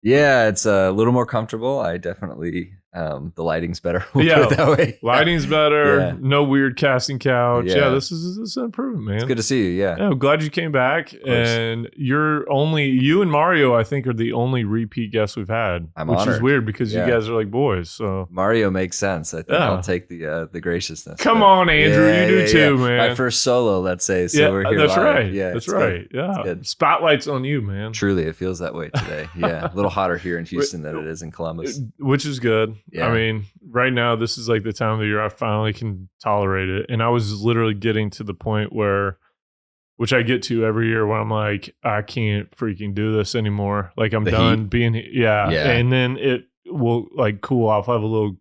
Yeah, it's a little more comfortable. I definitely the lighting's better. We'll Yeah, put it that way. lighting's better. Yeah. No weird casting couch. Yeah, Yeah. this is an improvement, man. It's good to see you. Yeah. Yeah, I'm glad you came back. And you and Mario, I think, are the only repeat guests we've had. I'm which honored. is weird because Yeah. you guys are like boys. So Mario makes sense. I think Yeah. I'll take the graciousness. Come but- on, Andrew, Yeah, you do yeah, too, yeah. man. My first solo, let's say. So we're here that's live. right. Yeah, that's it's right. good. Yeah, It's good. Spotlight's on you, man. Truly, it feels that way today. Yeah, a little hotter here in Houston than it is in Columbus. Which is good. Yeah. I mean, right now, this is like the time of the year I finally can tolerate it. And I was literally getting to the point where, which I get to every year, where I'm like, I can't freaking do this anymore. Like I'm The done heat? being, yeah. Yeah. And then it will like cool off. I have a little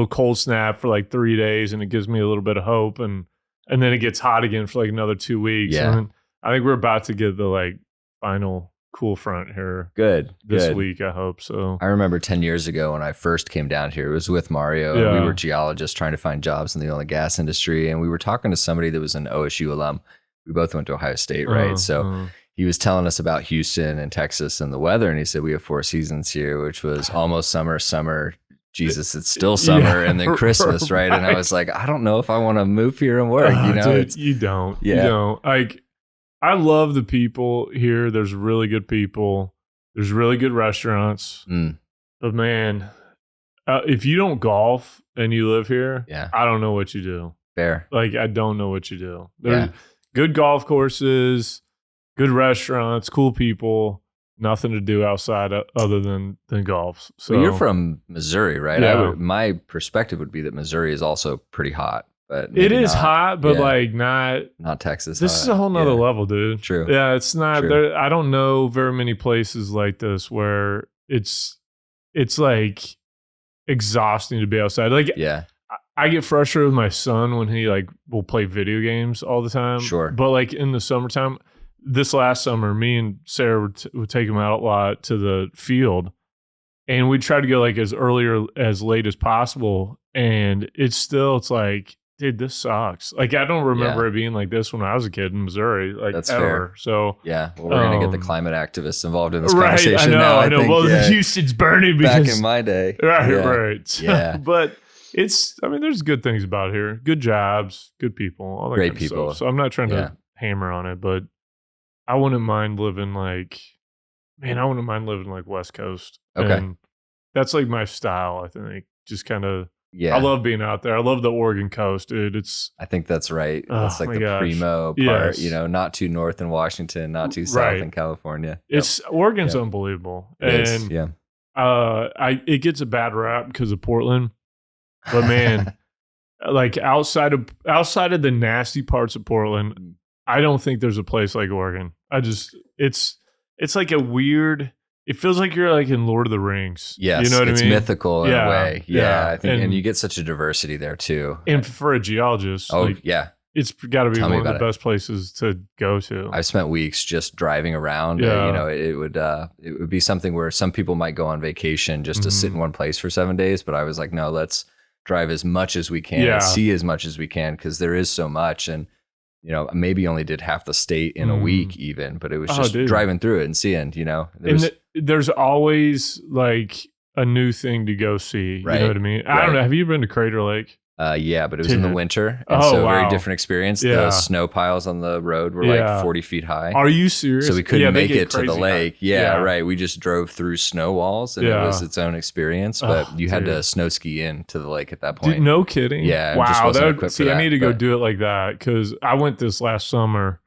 cold snap for like 3 days, and it gives me a little bit of hope. And then it gets hot again for like another 2 weeks. Yeah. And I think we're about to get the like final cool front here Good. this good. week. I hope so. I remember 10 years ago when I first came down here, it was with Mario. Yeah. And we were geologists trying to find jobs in the oil and gas industry. And we were talking to somebody that was an OSU alum. We both went to Ohio State, right? So he was telling us about Houston and Texas and the weather. And he said, we have 4 seasons here, which was almost summer. Jesus, it's still summer, Yeah, and then Christmas, right? And I was like, I don't know if I want to move here and work. You know, dude, you don't. Yeah. You don't. Like, I love the people here. There's really good people. There's really good restaurants. Mm. But man, if you don't golf and you live here, Yeah. I don't know what you do. Fair. Like, I don't know what you do. There's Yeah. good golf courses, good restaurants, cool people. Nothing to do outside other than golf. So Well, you're from Missouri, right? Yeah. My perspective would be that Missouri is also pretty hot, but it maybe is not. hot, but Yeah. like not. Not Texas. This is a whole nother Yeah. level, dude. True. Yeah, it's not True. there. I don't know very many places like this where it's like exhausting to be outside. Like Yeah. I get frustrated with my son when he like will play video games all the time. Sure. But like in the summertime, this last summer, me and Sarah would take him out a lot to the field, and we'd try to go like as early or as late as possible. And it's like, dude, this sucks. Like I don't remember Yeah. it being like this when I was a kid in Missouri, like That's ever. fair. So Yeah. Well, we're going to get the climate activists involved in this right, conversation I know, now. I know. think, Well, yeah. Houston's burning Back because in my day. right, Yeah. right. Yeah. But I mean, there's good things about here. Good jobs, good people, all that Great kind of stuff. people. So I'm not trying Yeah. to hammer on it, but I wouldn't mind living like West Coast. Okay. And that's like my style, I think. Just kind of, Yeah. I love being out there. I love the Oregon coast, dude. I think that's right. That's Oh, like my the gosh. primo part, Yes. you know, not too north in Washington, not too south Right. in California. Oregon's Yep. unbelievable. It is, And yeah. it gets a bad rap because of Portland. But man, like outside of the nasty parts of Portland, I don't think there's a place like Oregon. It's like a weird. It feels like you're like in Lord of the Rings. Yes, you know what it's I mean. mythical in Yeah, a way. Yeah, yeah. I think, and And- you get such a diversity there too. And for a geologist, Oh like, yeah, it's got to be Tell me one of the about it. best places to go to. I've spent weeks just driving around. Yeah. You know, it would be something where some people might go on vacation just to sit Mhm. in one place for 7 days, but I was like, no, let's drive as much as we can Yeah. and see as much as we can because there is so much. And you know, maybe only did half the state in a week even, but it was Oh, just dude. driving through it and seeing. You know, There's always like a new thing to go see. You Right. know what I mean? I Right. don't know. Have you been to Crater Lake? Yeah, but it was in the Dude. winter, and Oh, so a very wow. different experience. Yeah. The snow piles on the road were Yeah. like 40 feet high. Are you serious? So we couldn't Yeah, they make get it to the crazy lake. high. Yeah, right. We just drove through snow walls, and it Yeah. was its own experience. But Oh, you had dude. to snow ski in to the lake at that point. Dude, no kidding. Yeah, it Wow. just wasn't equipped for See, I that, need to go but- do it like that because I went this last summer,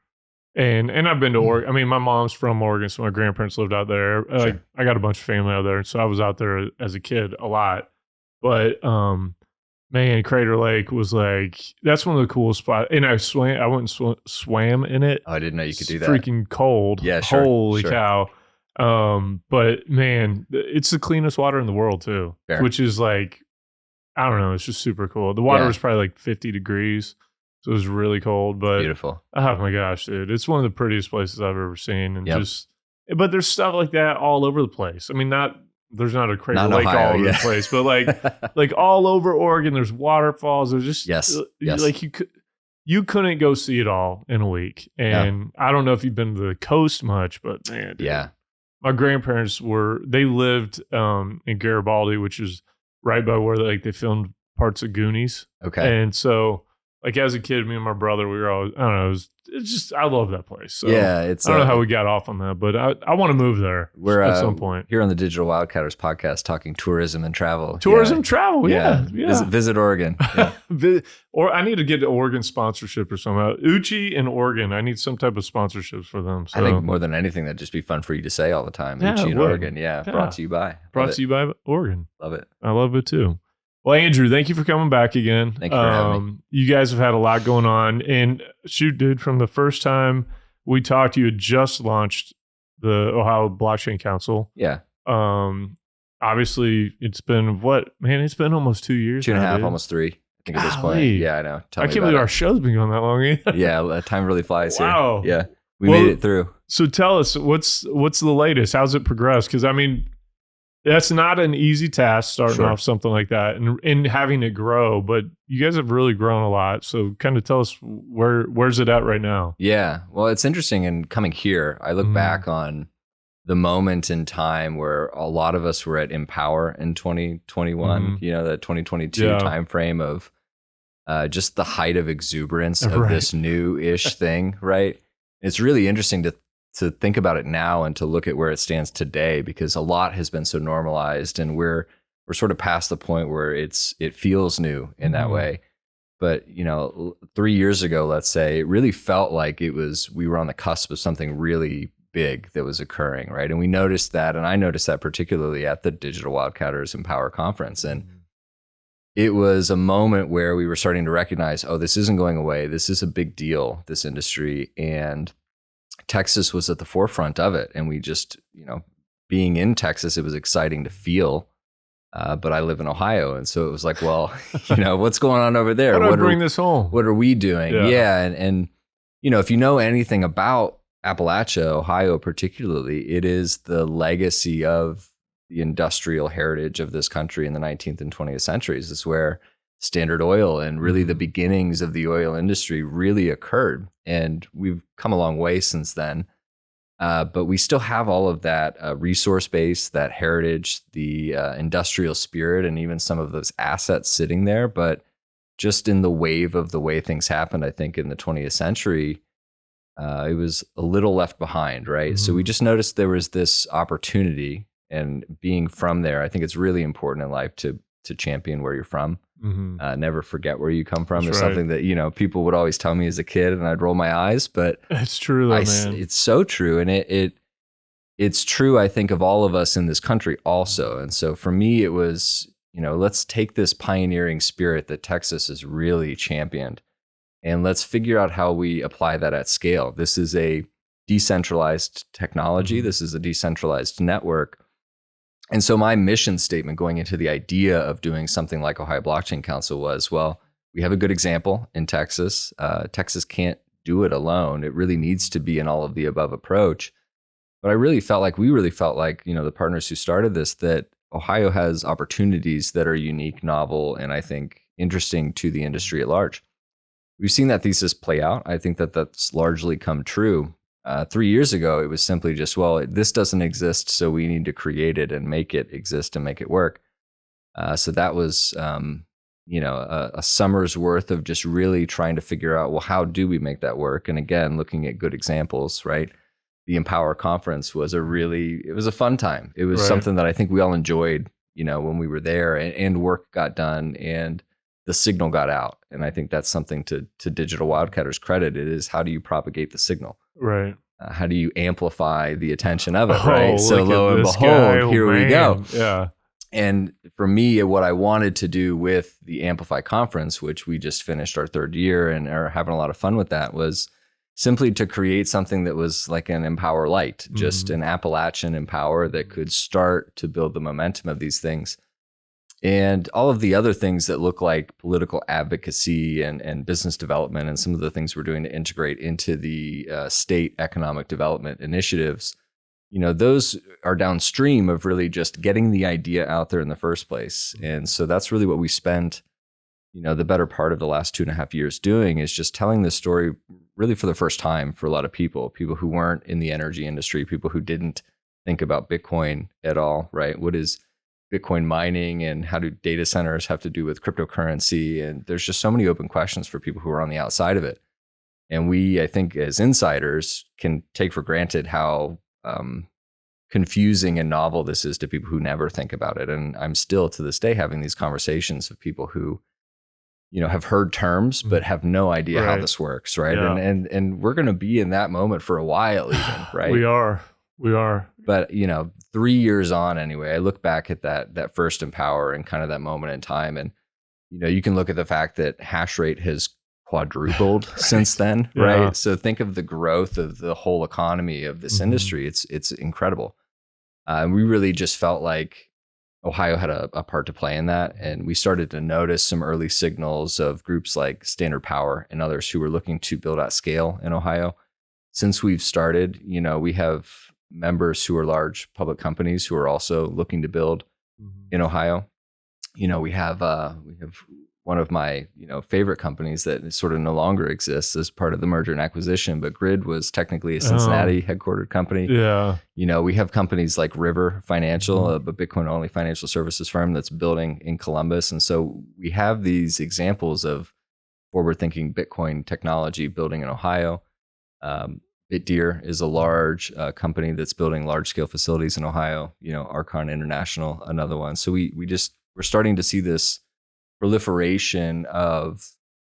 and I've been to Oregon. I mean, my mom's from Oregon, so my grandparents lived out there. Like, I got a bunch of family out there, so I was out there as a kid a lot. But man, Crater Lake was like that's one of the coolest spots. And I went and swam in it. Oh, I didn't know you could It's do that. freaking cold. Yeah, sure, Holy sure. cow. But man, it's the cleanest water in the world too, Fair. which is like, I don't know. It's just super cool. The water Yeah. was probably like 50 degrees. So it was really cold, but Beautiful. oh my gosh, dude. It's one of the prettiest places I've ever seen. And Yep. but there's stuff like that all over the place. I mean, there's not a Crater Not in Lake Ohio, all over yeah. the place, but like all over Oregon, there's waterfalls. There's just, Yes, yes. like you couldn't go see it all in a week. And I don't know if you've been to the coast much, but man, dude, Yeah. my grandparents they lived in Garibaldi, which is right by where they filmed parts of Goonies. Okay. And so like as a kid, me and my brother, we were always, I don't know, it's just, I love that place. So yeah, I don't know how we got off on that, but I want to move there at some point. Here on the Digital Wildcatters podcast, talking tourism and travel. Travel, yeah. Visit Oregon. Yeah. Or I need to get an Oregon sponsorship or something. Uchi and Oregon, I need some type of sponsorships for them. So. I think more than anything, that'd just be fun for you to say all the time. Yeah, Uchi and Oregon, brought to you by. Brought to you by Oregon. Love it. I love it too. Well, Andrew, thank you for coming back again. Thank you for having me. You guys have had a lot going on. And shoot, dude, from the first time we talked, you had just launched the Ohio Blockchain Council. Yeah. Obviously, it's been it's been almost 2 years. 2.5, dude. Almost 3, I think, at this point. Yeah, I know. I can't believe our show's been going that long either. Yeah, time really flies wow. here. Yeah, we made it through. So tell us, what's the latest? How's it progressed? Because, I mean, that's not an easy task starting off something like that and having it grow, but you guys have really grown a lot. So kind of tell us where's it at right now? Yeah. Well, it's interesting. And coming here, I look back on the moment in time where a lot of us were at Empower in 2021, the 2022 timeframe of just the height of exuberance of this new-ish thing, right? It's really interesting to think about it now and to look at where it stands today, because a lot has been so normalized and we're sort of past the point where it feels new in that way. But 3 years ago, let's say, it really felt like we were on the cusp of something really big that was occurring, right? And we noticed that, and I noticed that particularly at the Digital Wildcatters Empower Conference. And it was a moment where we were starting to recognize, oh, this isn't going away. This is a big deal, this industry. And Texas was at the forefront of it. And we just, being in Texas, it was exciting to feel. But I live in Ohio. And so it was like, well, what's going on over there? How do I bring this home? What are we doing? Yeah. And if you know anything about Appalachia, Ohio particularly, it is the legacy of the industrial heritage of this country in the 19th and 20th centuries. It's where Standard Oil and really the beginnings of the oil industry really occurred. And we've come a long way since then. But we still have all of that resource base, that heritage, the industrial spirit, and even some of those assets sitting there. But just in the wave of the way things happened, I think in the 20th century, it was a little left behind, right? So we just noticed there was this opportunity, and being from there, I think it's really important in life to champion where you're from. Never forget where you come from. That's something that, people would always tell me as a kid, and I'd roll my eyes, but it's true, though, man. It's so true. And it's true, I think, of all of us in this country also. And so for me, it was, let's take this pioneering spirit that Texas has really championed, and let's figure out how we apply that at scale. This is a decentralized technology. This is a decentralized network. And so my mission statement going into the idea of doing something like Ohio Blockchain Council was, well, we have a good example in Texas. Texas can't do it alone. It really needs to be an all of the above approach. But we really felt like, the partners who started this, that Ohio has opportunities that are unique, novel, and I think interesting to the industry at large. We've seen that thesis play out. I think that that's largely come true. 3 years ago, it was simply just, well, this doesn't exist, so we need to create it and make it exist and make it work. So that was, a summer's worth of just really trying to figure out, well, how do we make that work? And again, looking at good examples, right? The Empower Conference was it was a fun time. It was something that I think we all enjoyed, when we were there, and work got done and the signal got out. And I think that's something to Digital Wildcatters' credit. It is, how do you propagate the signal? Right. How do you amplify the attention of it? Right. So lo and behold, here we go. Yeah. And for me, what I wanted to do with the Amplify Conference, which we just finished our 3rd year and are having a lot of fun with, that was simply to create something that was like an Empower Light, just an Appalachian Empower that could start to build the momentum of these things. And all of the other things that look like political advocacy and business development, and some of the things we're doing to integrate into the state economic development initiatives, those are downstream of really just getting the idea out there in the first place. And so that's really what we spent, the better part of the last 2.5 years doing, is just telling this story really for the first time for a lot of people who weren't in the energy industry, people who didn't think about Bitcoin at all, right? What is Bitcoin mining, and how do data centers have to do with cryptocurrency? And there's just so many open questions for people who are on the outside of it. And we, I think, as insiders, can take for granted how confusing and novel this is to people who never think about it. And I'm still to this day having these conversations with people who, have heard terms but have no idea how this works, right? Yeah. And we're going to be in that moment for a while, even, right? We are. But 3 years on, anyway, I look back at that first Empower and kind of that moment in time, and you can look at the fact that hash rate has quadrupled since then, right? So think of the growth of the whole economy of this industry. It's incredible. And we really just felt like Ohio had a part to play in that. And we started to notice some early signals of groups like Standard Power and others who were looking to build at scale in Ohio. Since we've started, we have members who are large public companies who are also looking to build in Ohio. We have one of my favorite companies that sort of no longer exists as part of the merger and acquisition, but Grid was technically a Cincinnati headquartered company. Yeah. We have companies like River Financial, a Bitcoin only financial services firm that's building in Columbus. And so we have these examples of forward thinking Bitcoin technology building in Ohio. Bitdeer is a large company that's building large scale facilities in Ohio. Archon International, another one. So we're starting to see this proliferation of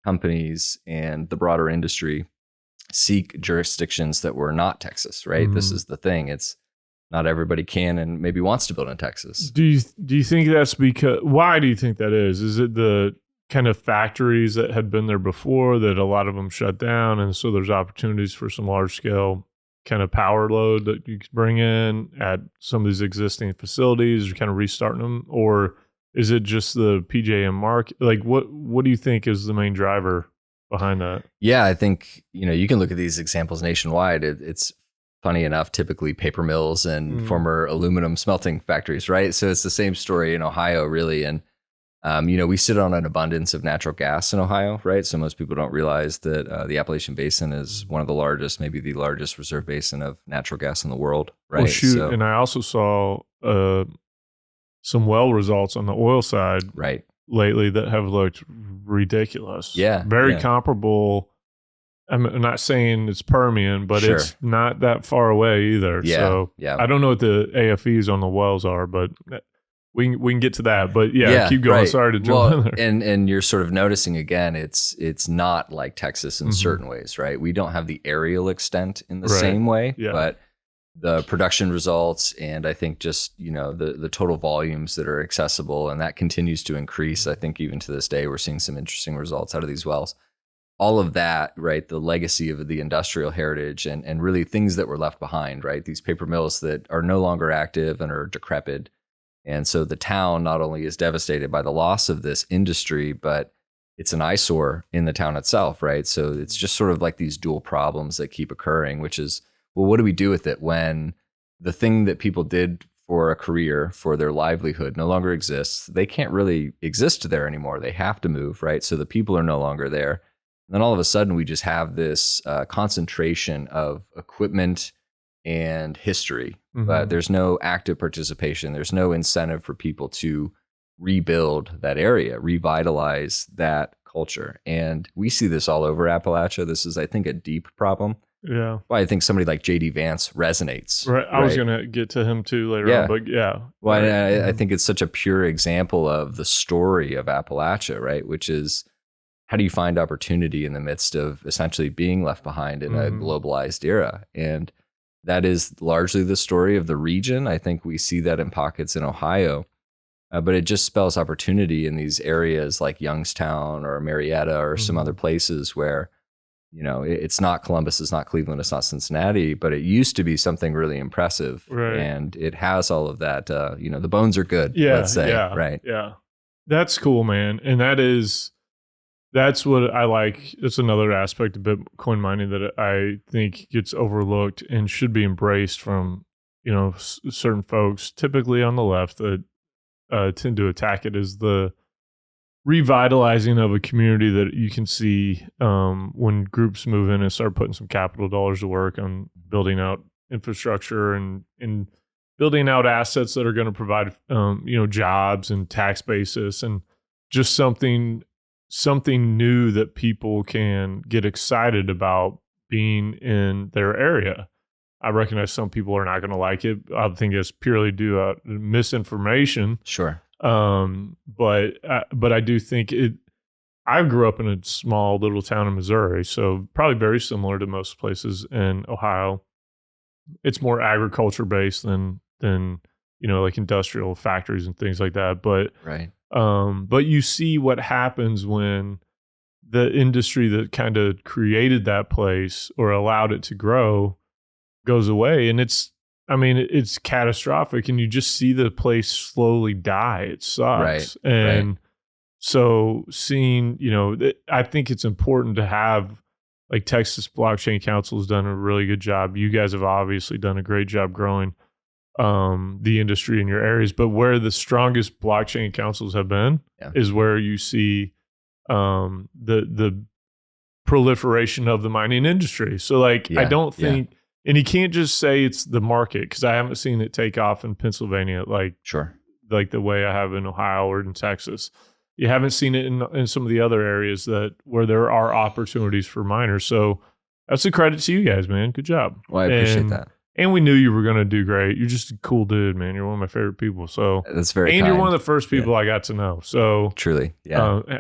companies and the broader industry seek jurisdictions that were not Texas, right? This is the thing. It's not everybody can and maybe wants to build in Texas. Do you think that's because, why do you think that is? Is it the kind of factories that had been there before that a lot of them shut down, and so there's opportunities for some large scale kind of power load that you could bring in at some of these existing facilities, or kind of restarting them? Or is it just the PJM market? Like, what do you think is the main driver behind that? Yeah, I think, you can look at these examples nationwide. It's funny enough, typically paper mills and former aluminum smelting factories, right? So it's the same story in Ohio, really. And, we sit on an abundance of natural gas in Ohio, right? So most people don't realize that the Appalachian Basin is one of the largest, maybe the largest reserve basin of natural gas in the world, right? Well, shoot. And I also saw some well results on the oil side lately that have looked ridiculous. Yeah. Very comparable. I'm not saying it's Permian, but it's not that far away either. Yeah. So I don't know what the AFEs on the wells are, but we can get to that. But keep going. Right. Sorry to jump in there. And you're sort of noticing again, it's not like Texas in certain ways, right? We don't have the aerial extent in the same way, but the production results, and I think just, the total volumes that are accessible, and that continues to increase. I think even to this day, we're seeing some interesting results out of these wells. All of that, right? The legacy of the industrial heritage and really things that were left behind, right? These paper mills that are no longer active and are decrepit. And so the town not only is devastated by the loss of this industry, but it's an eyesore in the town itself, right? So it's just sort of like these dual problems that keep occurring, which is, well, what do we do with it when the thing that people did for a career, for their livelihood, no longer exists? They can't really exist there anymore. They have to move, right? So the people are no longer there. And then all of a sudden, we just have this concentration of equipment and history, but there's no active participation. There's no incentive for people to rebuild that area, revitalize that culture. And we see this all over Appalachia. This is, I think, a deep problem. Yeah. Well, I think somebody like JD Vance resonates. Right. I was going to get to him too later on, but Well, I think it's such a pure example of the story of Appalachia, right? Which is, how do you find opportunity in the midst of essentially being left behind in a globalized era? And that is largely the story of the region. I think we see that in pockets in Ohio, but it just spells opportunity in these areas like Youngstown or Marietta or some other places where, it's not Columbus, it's not Cleveland, it's not Cincinnati, but it used to be something really impressive. Right. And it has all of that, the bones are good, let's say, right? Yeah. That's cool, man. And that's what I like. It's another aspect of Bitcoin mining that I think gets overlooked and should be embraced from, certain folks, typically on the left, that tend to attack it, is the revitalizing of a community that you can see when groups move in and start putting some capital dollars to work on building out infrastructure and building out assets that are going to provide, jobs and tax basis, and just something new that people can get excited about being in their area. I recognize some people are not going to like it. I think it's purely due to misinformation. Sure. But I do think it. I grew up in a small little town in Missouri, so probably very similar to most places in Ohio. It's more agriculture based than like industrial factories and things like that. But right. But you see what happens when the industry that kind of created that place or allowed it to grow goes away, and it's catastrophic, and you just see the place slowly die. It sucks. Right. And so seeing, I think it's important to have, like, Texas Blockchain Council has done a really good job. You guys have obviously done a great job growing the industry in your areas, but where the strongest blockchain councils have been is where you see the proliferation of the mining industry. So I don't think, and you can't just say it's the market, because I haven't seen it take off in Pennsylvania like the way I have in Ohio or in Texas. You haven't seen it in some of the other areas where there are opportunities for miners. So that's a credit to you guys, man. Good job. Well, I appreciate that. And we knew you were going to do great. You're just a cool dude, man. You're one of my favorite people. So that's very and kind. You're one of the first people I got to know. So truly,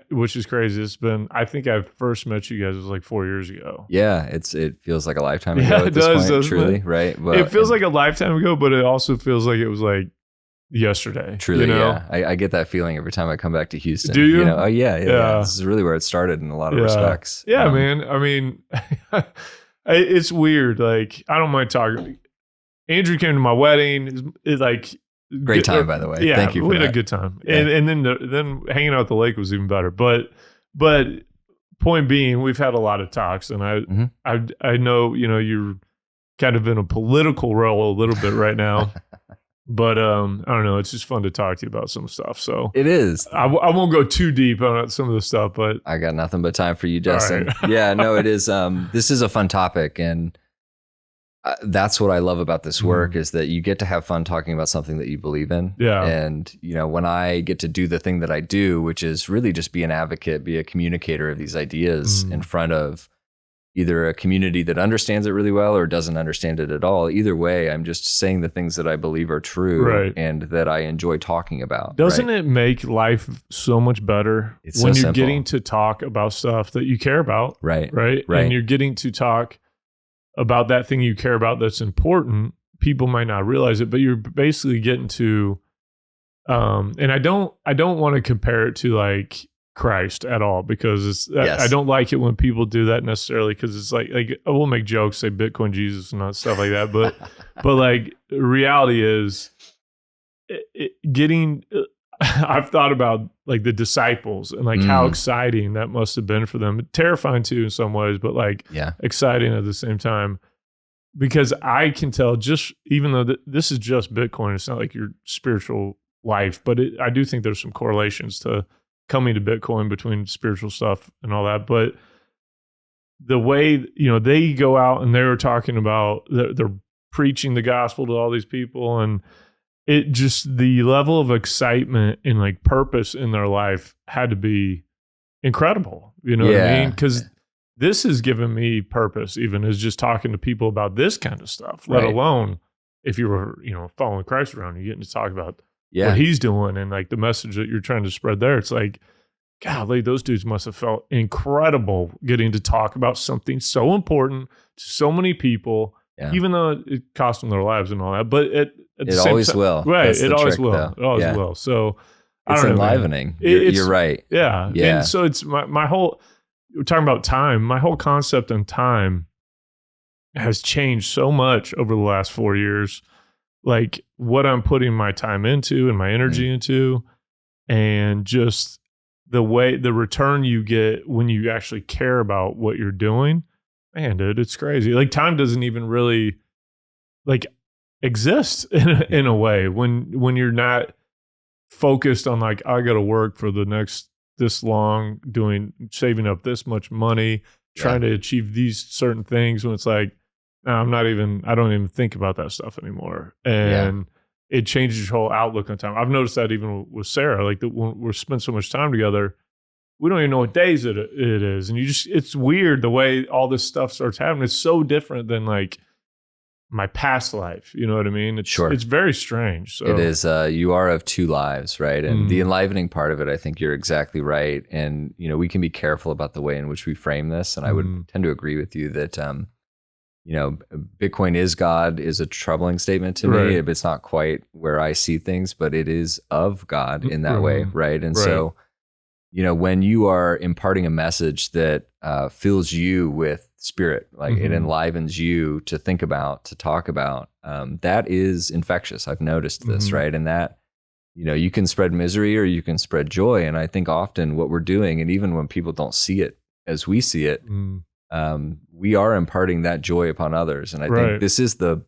which is crazy. It's been, I think I first met you guys was like 4 years ago. Yeah, it feels like a lifetime ago at this point. Truly, right? Well, it feels like a lifetime ago, but it also feels like it was like yesterday. Truly, yeah. I get that feeling every time I come back to Houston. Do you? Oh yeah. This is really where it started in a lot of respects. Yeah, man. I mean, it's weird. Like, I don't mind talking. Andrew came to my wedding. It's like great time, by the way. Yeah, thank you. We had a good time, and then hanging out at the lake was even better. But point being, we've had a lot of talks, and I know you're kind of in a political role a little bit right now. But I don't know. It's just fun to talk to you about some stuff. So it is. I won't go too deep on some of the stuff, but I got nothing but time for you, Justin. Right. Yeah, no, it is. This is a fun topic, and that's what I love about this work is that you get to have fun talking about something that you believe in. Yeah. And when I get to do the thing that I do, which is really just be an advocate, be a communicator of these ideas in front of either a community that understands it really well or doesn't understand it at all. Either way, I'm just saying the things that I believe are true and that I enjoy talking about. Doesn't it make life so much better when you're getting to talk about stuff that you care about? Right. And you're getting to talk about that thing you care about that's important. People might not realize it, but you're basically getting to, and I don't want to compare it to like Christ at all, because I don't like it when people do that necessarily, because it's like I will make jokes, say Bitcoin Jesus and stuff like that, but like reality is getting. I've thought about like the disciples and like how exciting that must have been for them. Terrifying too in some ways, but like exciting at the same time, because I can tell, just even though this is just Bitcoin, it's not like your spiritual life, but I do think there's some correlations to coming to Bitcoin between spiritual stuff and all that. But the way, they go out and they were talking about, they're preaching the gospel to all these people, and it just, the level of excitement and like purpose in their life had to be incredible. You know what I mean? Because this has given me purpose, even as just talking to people about this kind of stuff, let alone if you were, following Christ around, you're getting to talk about what he's doing and like the message that you're trying to spread there. It's like, golly, those dudes must have felt incredible getting to talk about something so important to so many people, even though it cost them their lives and all that. But it always will. Right. It always will. It always will. So it's enlivening. You're right. Yeah. And so it's my whole, we're talking about time. My whole concept on time has changed so much over the last 4 years. Like what I'm putting my time into and my energy into, and just the return you get when you actually care about what you're doing. Man, dude, it's crazy. Like time doesn't even really like exist in a way when you're not focused on like, I got to work for the next this long, saving up this much money, trying to achieve these certain things, when it's like, no, I don't even think about that stuff anymore. And it changes your whole outlook on time. I've noticed that even with Sarah, like when we spend so much time together, we don't even know what days it is. And it's weird the way all this stuff starts happening. It's so different than like my past life. You know what I mean? It's very strange. So. It is, you are of two lives, right? And the enlivening part of it, I think you're exactly right. And, you know, we can be careful about the way in which we frame this. And I would tend to agree with you that, you know, Bitcoin is God is a troubling statement to me. It's not quite where I see things, but it is of God in that way, right? And so, you know, when you are imparting a message that fills you with spirit, like it enlivens you to think about, to talk about, that is infectious. I've noticed this, right? And that, you know, you can spread misery or you can spread joy. And I think often what we're doing, and even when people don't see it as we see it, we are imparting that joy upon others. And I think this is the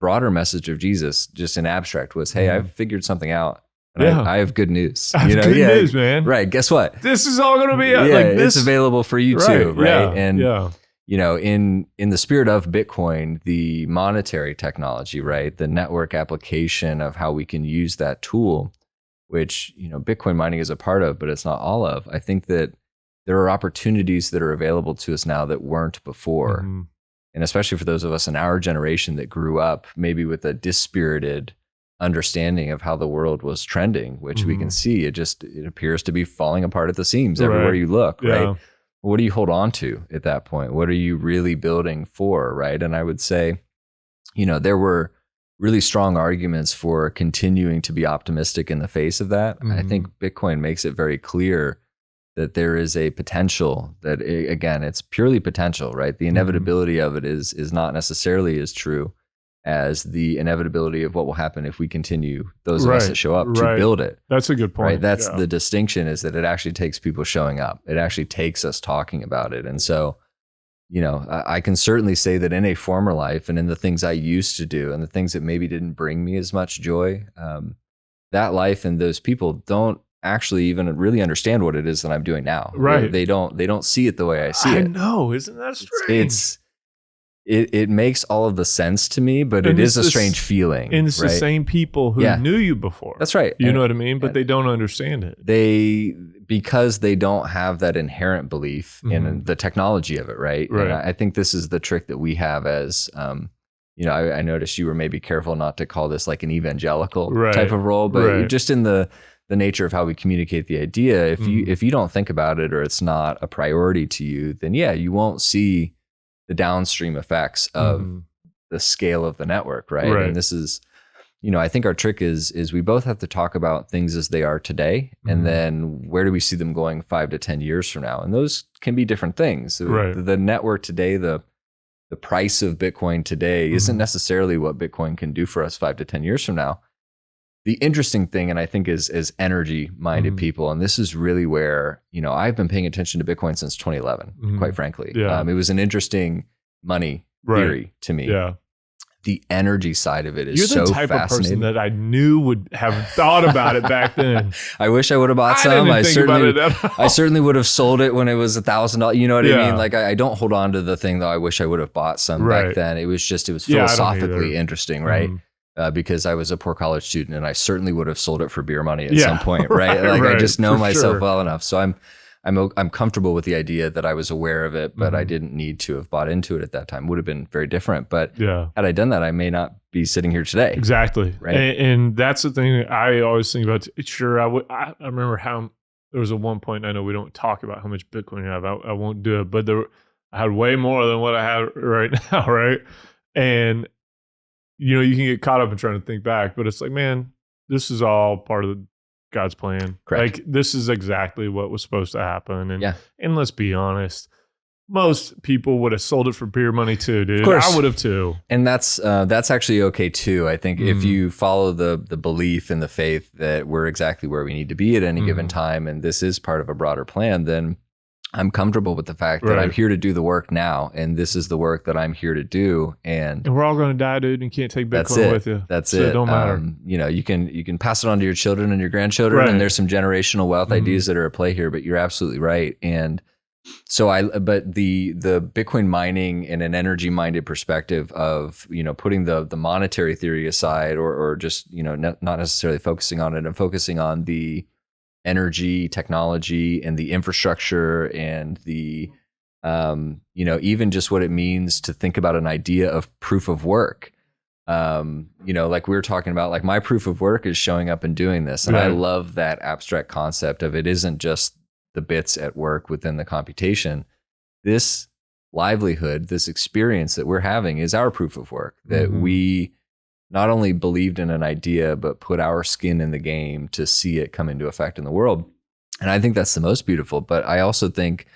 broader message of Jesus, just in abstract, was, hey, I've figured something out. I have good news. I have good news, man. Right. Guess what? This is all going to be like this. It's available for you too, right? Yeah. And you know, in the spirit of Bitcoin, the monetary technology, right, the network application of how we can use that tool, which, you know, Bitcoin mining is a part of, but it's not all of. I think that there are opportunities that are available to us now that weren't before, and especially for those of us in our generation that grew up maybe with a dispirited understanding of how the world was trending, which we can see it appears to be falling apart at the seams everywhere you look, right? What do you hold on to at that point? What are you really building for, right? And I would say, you know, there were really strong arguments for continuing to be optimistic in the face of that. I think Bitcoin makes it very clear that there is a potential that, again, it's purely potential, right? The inevitability of it is not necessarily as true as the inevitability of what will happen if we continue, those of us that show up to build it. That's a good point. Right? That's the distinction, is that it actually takes people showing up. It actually takes us talking about it. And so, you know, I can certainly say that in a former life and in the things I used to do and the things that maybe didn't bring me as much joy, that life and those people don't actually even really understand what it is that I'm doing now. Right. They don't see it the way I see it. I know. Isn't that strange? It makes all of the sense to me, but it is a strange feeling. And it's the same people who knew you before. That's right. You know what I mean? But they don't understand it. Because they don't have that inherent belief in the technology of it, right? And I think this is the trick that we have as, you know, I noticed you were maybe careful not to call this like an evangelical type of role, but just in the nature of how we communicate the idea, if you don't think about it or it's not a priority to you, then you won't see the downstream effects of the scale of the network, right? And this is, you know, I think our trick is we both have to talk about things as they are today, and then where do we see them going 5 to 10 years from now? And those can be different things. The network today, the price of Bitcoin today isn't necessarily what Bitcoin can do for us 5 to 10 years from now. The interesting thing, and I think is energy-minded people, and this is really where, you know, I've been paying attention to Bitcoin since 2011, quite frankly. It was an interesting money theory to me. The energy side of it is so fascinating. You're the type of person that I knew would have thought about it back then. I wish I would have bought some. I certainly would have sold it when it was $1,000. You know what I mean? Like I don't hold on to the thing though. I wish I would have bought some back then. It was philosophically interesting, right? Because I was a poor college student and I certainly would have sold it for beer money at some point, right? Like I just know myself well enough. So I'm comfortable with the idea that I was aware of it, but I didn't need to have bought into it at that time. Would have been very different. But had I done that, I may not be sitting here today. Exactly. Right. And that's the thing I always think about. Sure, I remember how there was one point, I know we don't talk about how much Bitcoin you have. I won't do it, but I had way more than what I have right now, right? And you know, you can get caught up in trying to think back, but it's like, man, this is all part of God's plan. Correct. Like this is exactly what was supposed to happen. And let's be honest, most people would have sold it for beer money too, dude. Of course. I would have too. And that's actually okay too. I think if you follow the belief and the faith that we're exactly where we need to be at any given time, and this is part of a broader plan, then I'm comfortable with the fact that I'm here to do the work now, and this is the work that I'm here to do. And we're all going to die, dude, and you can't take Bitcoin with you. That's it. It don't matter. You know, you can pass it on to your children and your grandchildren, and there's some generational wealth ideas that are at play here, but you're absolutely right. And, But the Bitcoin mining in an energy minded perspective of, putting the monetary theory aside, or just, not necessarily focusing on it, and focusing on the energy technology and the infrastructure and the, even just what it means to think about an idea of proof of work. Like we were talking about, like my proof of work is showing up and doing this. And I love that abstract concept of it isn't just the bits at work within the computation. This livelihood, this experience that we're having is our proof of work, that we not only believed in an idea, but put our skin in the game to see it come into effect in the world. And I think that's the most beautiful. But I also think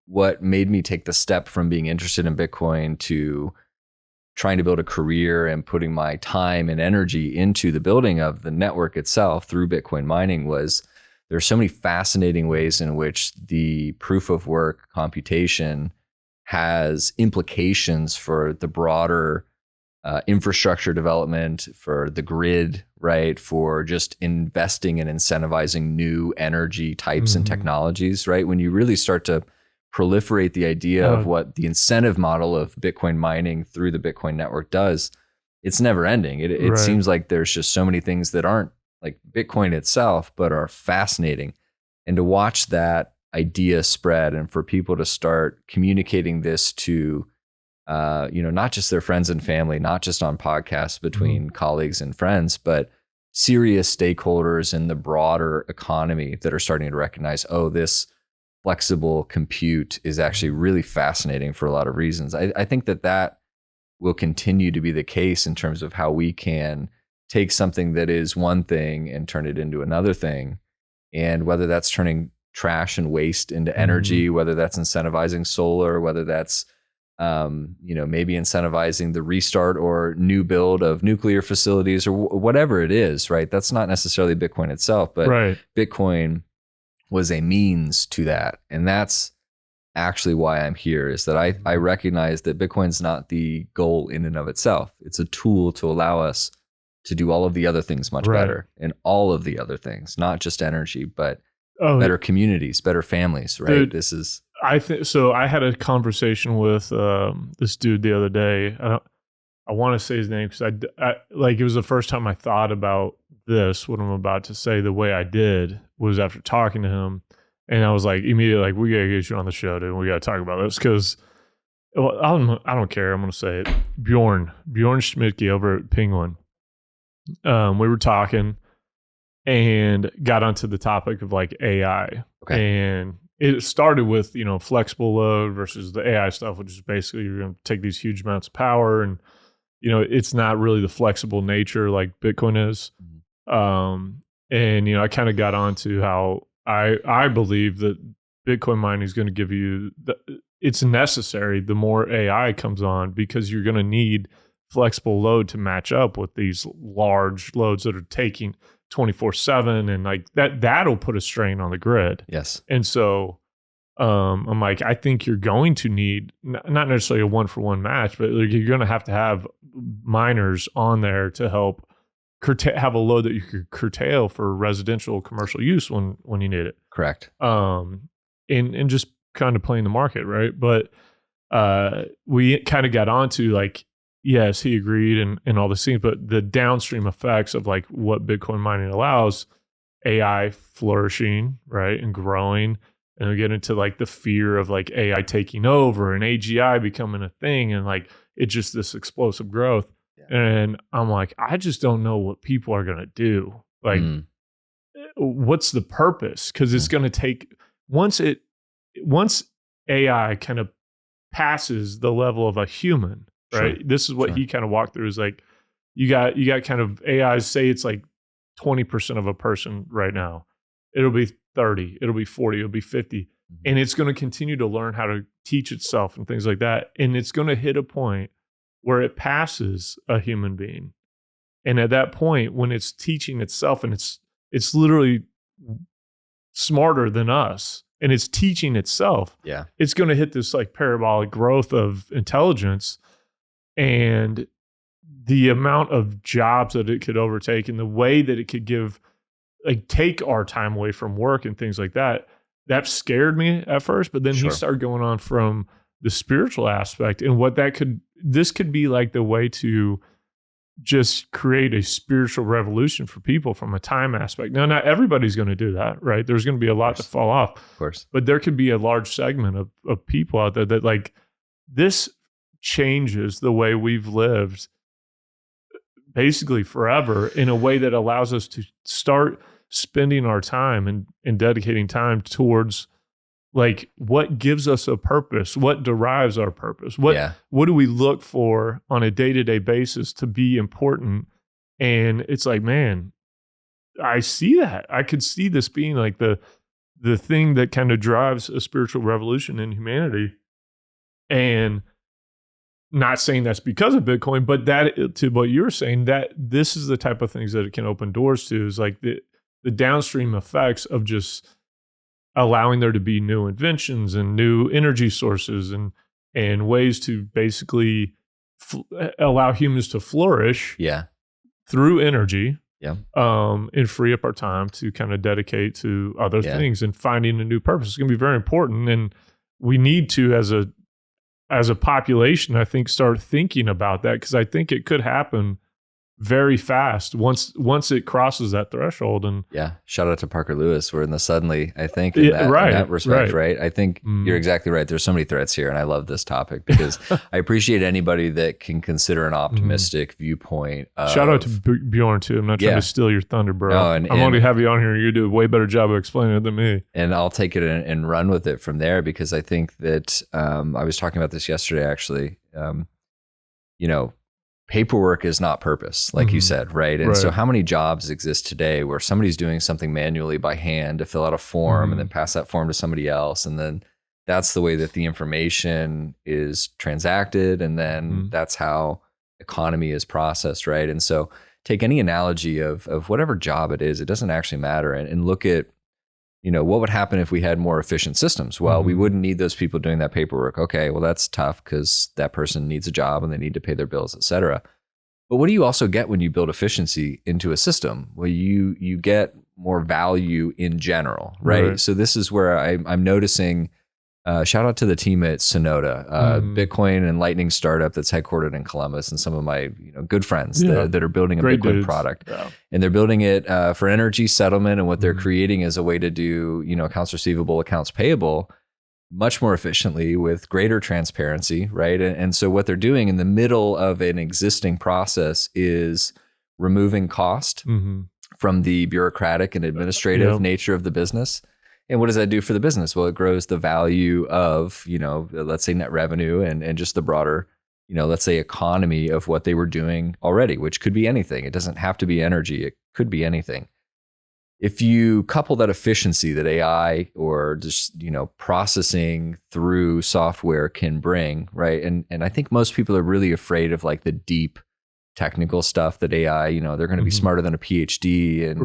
what made me take the step from being interested in Bitcoin to trying to build a career and putting my time and energy into the building of the network itself through Bitcoin mining was there's so many fascinating ways in which the proof of work computation has implications for the broader infrastructure development, for the grid, right? For just investing and incentivizing new energy types and technologies, right? When you really start to proliferate the idea of what the incentive model of Bitcoin mining through the Bitcoin network does, it's never ending. It seems like there's just so many things that aren't like Bitcoin itself, but are fascinating. And to watch that idea spread and for people to start communicating this to, not just their friends and family, not just on podcasts between colleagues and friends, but serious stakeholders in the broader economy that are starting to recognize, this flexible compute is actually really fascinating for a lot of reasons. I think that will continue to be the case in terms of how we can take something that is one thing and turn it into another thing. And whether that's turning trash and waste into energy, whether that's incentivizing solar, whether that's, maybe incentivizing the restart or new build of nuclear facilities or whatever it is, right? That's not necessarily Bitcoin itself, but Bitcoin was a means to that. And that's actually why I'm here, is that I recognize that Bitcoin's not the goal in and of itself. It's a tool to allow us to do all of the other things much better, and all of the other things, not just energy, but better communities, better families, right? Dude, this is... I think so. I had a conversation with this dude the other day. I want to say his name because I like it was the first time I thought about this. What I'm about to say, the way I did was after talking to him, and I was like immediately like, we gotta get you on the show, dude. We gotta talk about this because I don't care. I'm gonna say it. Bjorn Schmidtke over at Penguin. We were talking and got onto the topic of like AI, and it started with, flexible load versus the AI stuff, which is basically you're going to take these huge amounts of power and, it's not really the flexible nature like Bitcoin is. And, I kind of got onto how I believe that Bitcoin mining is going to give you, it's necessary the more AI comes on, because you're going to need flexible load to match up with these large loads that are taking 24/7, and like that'll put a strain on the grid. Yes. And so I'm like, I think you're going to need not necessarily a 1-for-1 match, but you're going to have miners on there to help have a load that you could curtail for residential commercial use when you need it. Correct. And just kind of playing the market, right? But we kind of got onto like, yes, he agreed and all the scenes, but the downstream effects of like what Bitcoin mining allows, AI flourishing, right, and growing, and we get into like the fear of like AI taking over and AGI becoming a thing, and like it's just this explosive growth. Yeah. And I'm like, I just don't know what people are gonna do. Like, what's the purpose? Because it's gonna take once AI kind of passes the level of a human. Right. Sure. This is what he kind of walked through, is like, you got kind of AIs, say it's like 20% of a person right now. It'll be 30, it'll be 40, it'll be 50. And it's going to continue to learn how to teach itself and things like that. And it's going to hit a point where it passes a human being. And at that point, when it's teaching itself and it's literally smarter than us, and it's teaching itself, it's going to hit this like parabolic growth of intelligence. And the amount of jobs that it could overtake, and the way that it could take our time away from work and things like that, that scared me at first, but then he Sure. started going on from the spiritual aspect and what this could be like the way to just create a spiritual revolution for people from a time aspect. Now, not everybody's going to do that, right? There's going to be a lot to fall off. Of course. But there could be a large segment of people out there that like, this changes the way we've lived basically forever in a way that allows us to start spending our time and dedicating time towards like what gives us a purpose, what derives our purpose, what do we look for on a day-to-day basis to be important. And it's like, man, I see that. I could see this being like the thing that kind of drives a spiritual revolution in humanity. And not saying that's because of Bitcoin, but that, to what you were saying, that this is the type of things that it can open doors to, is like the downstream effects of just allowing there to be new inventions and new energy sources and ways to basically allow humans to flourish through energy and free up our time to kind of dedicate to other things and finding a new purpose. It's going to be very important. And we need to, as a population, I think, start thinking about that, because I think it could happen very fast once it crosses that threshold. And shout out to Parker Lewis. We're in the suddenly, I think, in that respect, right? I think you're exactly right. There's so many threads here, and I love this topic because I appreciate anybody that can consider an optimistic viewpoint. Shout out to Bjorn too. I'm not trying to steal your thunder, bro. No, I'm going to have you on here. You do a way better job of explaining it than me. And I'll take it and run with it from there, because I think that I was talking about this yesterday, actually. Paperwork is not purpose, like you said, right? And so how many jobs exist today where somebody's doing something manually by hand to fill out a form and then pass that form to somebody else, and then that's the way that the information is transacted, and then that's how economy is processed, right? And so take any analogy of whatever job it is, it doesn't actually matter, and look at, what would happen if we had more efficient systems? Well, we wouldn't need those people doing that paperwork. Okay, well, that's tough because that person needs a job and they need to pay their bills, et cetera. But what do you also get when you build efficiency into a system? Well, you get more value in general, right? So this is where I'm noticing, shout out to the team at Sonoda, Bitcoin and Lightning startup that's headquartered in Columbus, and some of my good friends that are building a Bitcoin product. And they're building it for energy settlement, and what they're creating is a way to do accounts receivable, accounts payable much more efficiently with greater transparency, right? And so what they're doing in the middle of an existing process is removing cost from the bureaucratic and administrative nature of the business. And what does that do for the business? Well, it grows the value of, let's say net revenue and just the broader, let's say economy of what they were doing already, which could be anything. It doesn't have to be energy. It could be anything. If you couple that efficiency that AI or just, processing through software can bring, right? And I think most people are really afraid of like the deep technical stuff that AI, they're going to be smarter than a PhD and,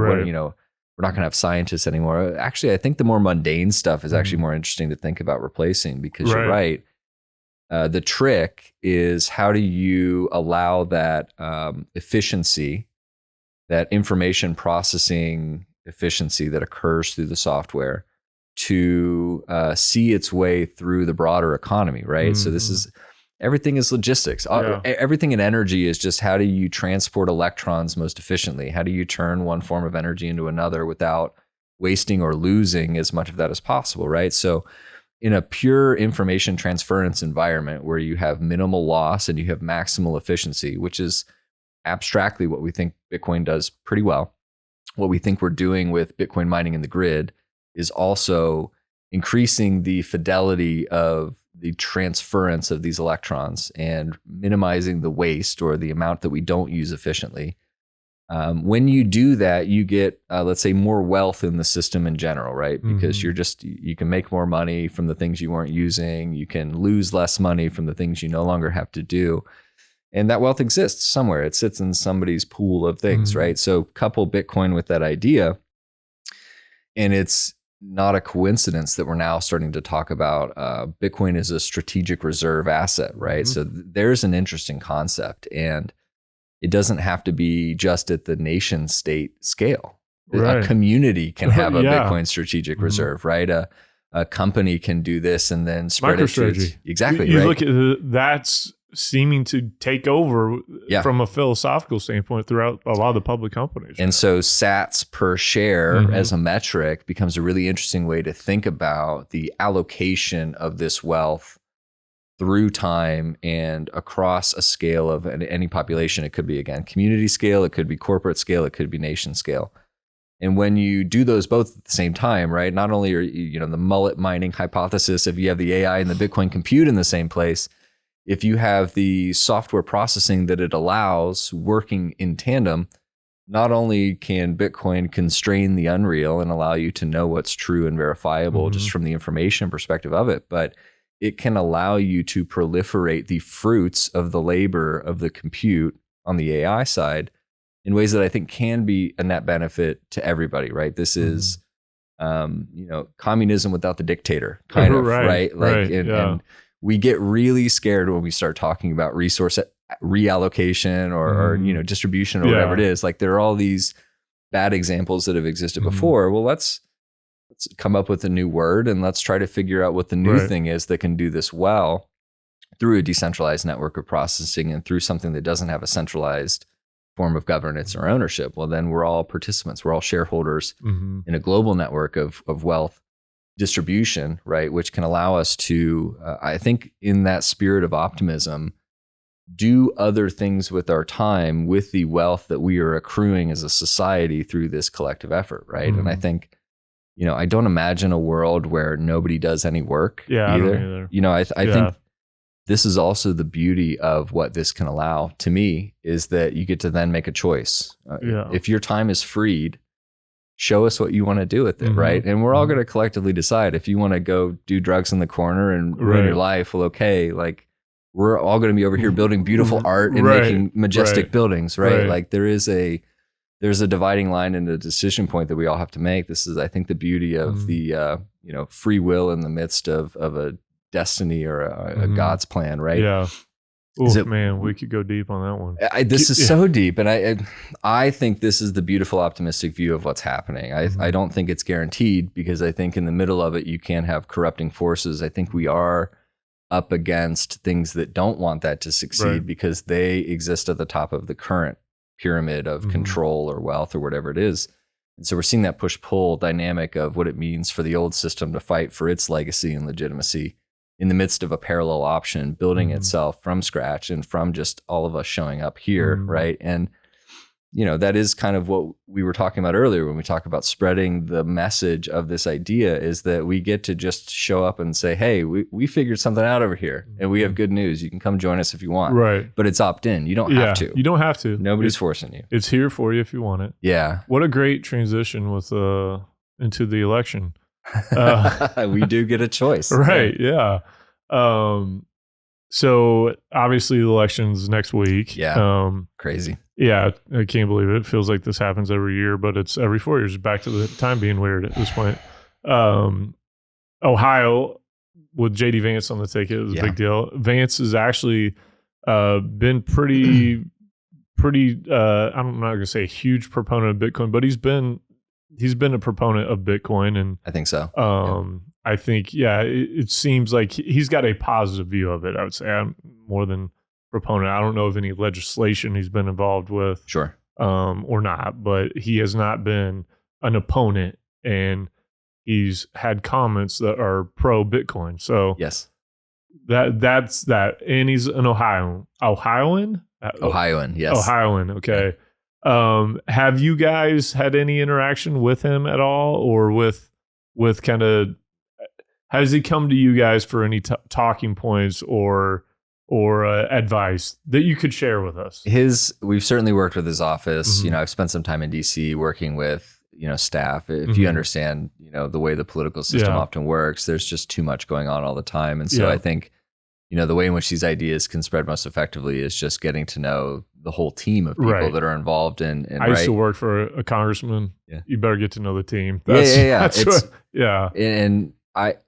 we're not going to have scientists anymore. Actually, I think the more mundane stuff is actually more interesting to think about replacing, because you're right. The trick is, how do you allow that efficiency, that information processing efficiency that occurs through the software to see its way through the broader economy, right? So this is, everything is logistics. Everything in energy is just, how do you transport electrons most efficiently? How do you turn one form of energy into another without wasting or losing as much of that as possible, right? So in a pure information transference environment where you have minimal loss and you have maximal efficiency, which is abstractly what we think Bitcoin does pretty well, what we think we're doing with Bitcoin mining in the grid is also increasing the fidelity of the transference of these electrons and minimizing the waste or the amount that we don't use efficiently. When you do that, you get, let's say, more wealth in the system in general, right? Because you can make more money from the things you weren't using. You can lose less money from the things you no longer have to do. And that wealth exists somewhere. It sits in somebody's pool of things, right? So couple Bitcoin with that idea, and it's not a coincidence that we're now starting to talk about Bitcoin as a strategic reserve asset, right? So there's an interesting concept, and it doesn't have to be just at the nation state scale. A community can have a Bitcoin strategic reserve, right? a company can do this and then spread it to MicroStrategy. exactly. You right? look at that's seeming to take over from a philosophical standpoint throughout a lot of the public companies. And so sats per share as a metric becomes a really interesting way to think about the allocation of this wealth through time and across a scale of any population. It could be, again, community scale, it could be corporate scale, it could be nation scale. And when you do those both at the same time, right, not only are you the mullet mining hypothesis, if you have the AI and the Bitcoin compute in the same place, if you have the software processing that it allows working in tandem, not only can Bitcoin constrain the unreal and allow you to know what's true and verifiable just from the information perspective of it, but it can allow you to proliferate the fruits of the labor of the compute on the AI side in ways that I think can be a net benefit to everybody, right? This is, communism without the dictator, kind of, right? Like, and we get really scared when we start talking about resource reallocation or distribution or whatever it is. Like, there are all these bad examples that have existed before. Well, let's come up with a new word and let's try to figure out what the new thing is that can do this well through a decentralized network of processing and through something that doesn't have a centralized form of governance or ownership. Well, then we're all participants. We're all shareholders in a global network of wealth distribution, right? Which can allow us to, I think, in that spirit of optimism, do other things with our time with the wealth that we are accruing as a society through this collective effort, right? And I think, I don't imagine a world where nobody does any work either. I don't either. I think this is also the beauty of what this can allow to me, is that you get to then make a choice. If your time is freed, show us what you want to do with it, right? And we're all going to collectively decide. If you want to go do drugs in the corner and ruin your life, well, okay, like, we're all going to be over here building beautiful art and making majestic buildings, right? Like, there's a dividing line and a decision point that we all have to make. This is, I think, the beauty of the free will in the midst of a destiny or a God's plan, right? Yeah. Oh man, we could go deep on that one. This is so deep, and I think this is the beautiful, optimistic view of what's happening. I don't think it's guaranteed, because I think in the middle of it you can have corrupting forces. I think we are up against things that don't want that to succeed because they exist at the top of the current pyramid of control or wealth or whatever it is. And so we're seeing that push-pull dynamic of what it means for the old system to fight for its legacy and legitimacy in the midst of a parallel option building itself from scratch and from just all of us showing up here, right? And that is kind of what we were talking about earlier when we talk about spreading the message of this idea, is that we get to just show up and say, hey, we figured something out over here and we have good news. You can come join us if you want. Right. But it's opt-in. You don't have to. You don't have to. Nobody's forcing you. It's here for you if you want it. Yeah. What a great transition with into the election. We do get a choice. Right. Yeah. So obviously the election's next week. Yeah. Crazy. Yeah. I can't believe it. It feels like this happens every year, but it's every 4 years. Back to the time being weird at this point. Ohio with JD Vance on the ticket is a big deal. Vance has actually been pretty I'm not gonna say a huge proponent of Bitcoin, but he's been a proponent of Bitcoin, and I think so. I think, it seems like he's got a positive view of it. I would say I'm more than proponent. I don't know of any legislation he's been involved with, or not, but he has not been an opponent, and he's had comments that are pro Bitcoin. So yes, that's that. And he's an Ohioan. Yes. Ohioan. Okay. Have you guys had any interaction with him at all, or with kind of, has he come to you guys for any talking points or advice that you could share with us? We've certainly worked with his office. I've spent some time in DC working with, staff. If you understand, the way the political system often works, there's just too much going on all the time. And so I think, the way in which these ideas can spread most effectively is just getting to know the whole team of people that are involved in. I used to work for a congressman. Yeah. You better get to know the team. And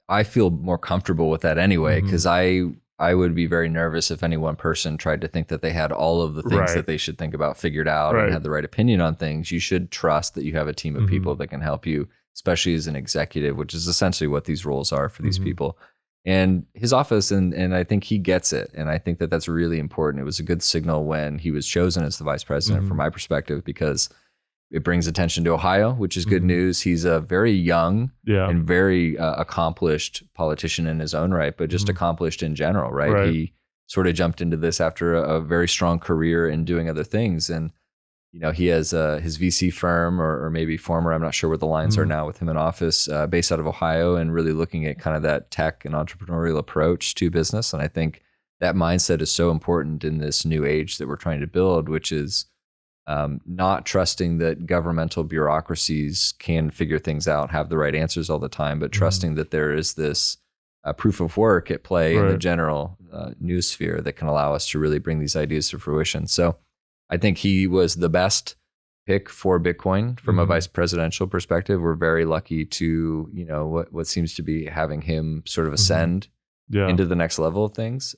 I feel more comfortable with that anyway, because I would be very nervous if any one person tried to think that they had all of the things that they should think about figured out and had the right opinion on things. You should trust that you have a team of people that can help you especially as an executive, which is essentially what these roles are for these people. And his office, and I think he gets it. And I think that that's really important. It was a good signal when he was chosen as the vice president from my perspective, because it brings attention to Ohio, which is good news. He's a very young and very accomplished politician in his own right, but just accomplished in general, right? He sort of jumped into this after a very strong career in doing other things. And, you know, he has his VC firm or maybe former, I'm not sure what the lines are now with him in office, based out of Ohio, and really looking at kind of that tech and entrepreneurial approach to business. And I think that mindset is so important in this new age that we're trying to build, which is not trusting that governmental bureaucracies can figure things out, have the right answers all the time, but trusting that there is this proof of work at play in the general news sphere that can allow us to really bring these ideas to fruition. So I think he was the best pick for Bitcoin from a vice presidential perspective. We're very lucky to, you know, what seems to be having him sort of ascend into the next level of things.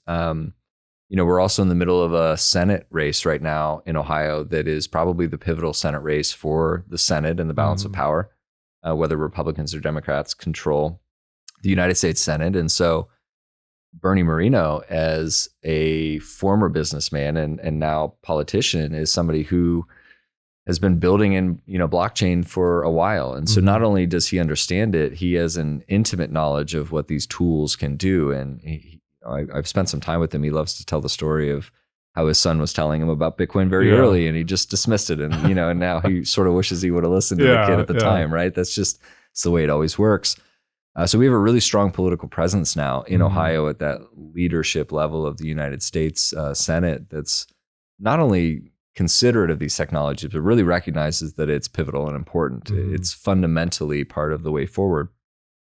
You know, we're also in the middle of a Senate race right now in Ohio that is probably the pivotal Senate race for the Senate and the balance of power, whether Republicans or Democrats control the United States Senate. And so Bernie Moreno, as a former businessman and now politician, is somebody who has been building in, you know, blockchain for a while. And so not only does he understand it, he has an intimate knowledge of what these tools can do. And I've spent some time with him. He loves to tell the story of how his son was telling him about Bitcoin very early, and he just dismissed it. And, you know, and now he sort of wishes he would have listened to the kid at the time, right? It's the way it always works. So we have a really strong political presence now in Ohio at that leadership level of the United States Senate that's not only considerate of these technologies, but really recognizes that it's pivotal and important. It's fundamentally part of the way forward.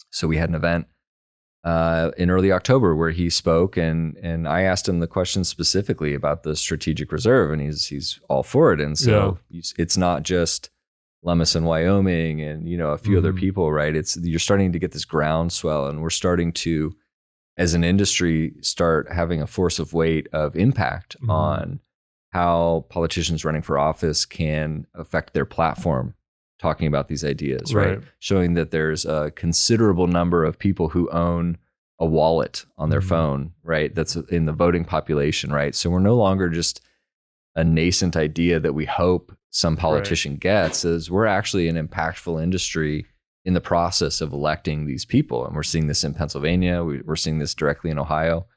So we had an event in early October where he spoke, and I asked him the question specifically about the strategic reserve, and he's all for it. And so it's not just Lummis in Wyoming and, you know, a few other people, right? You're starting to get this groundswell, and we're starting to, as an industry, start having a force of weight of impact on how politicians running for office can affect their platform, talking about these ideas, right? Showing that there's a considerable number of people who own a wallet on their phone, right? That's in the voting population, right? So we're no longer just a nascent idea that we hope some politician gets, is we're actually an impactful industry in the process of electing these people. And we're seeing this in Pennsylvania. We're seeing this directly in Ohio.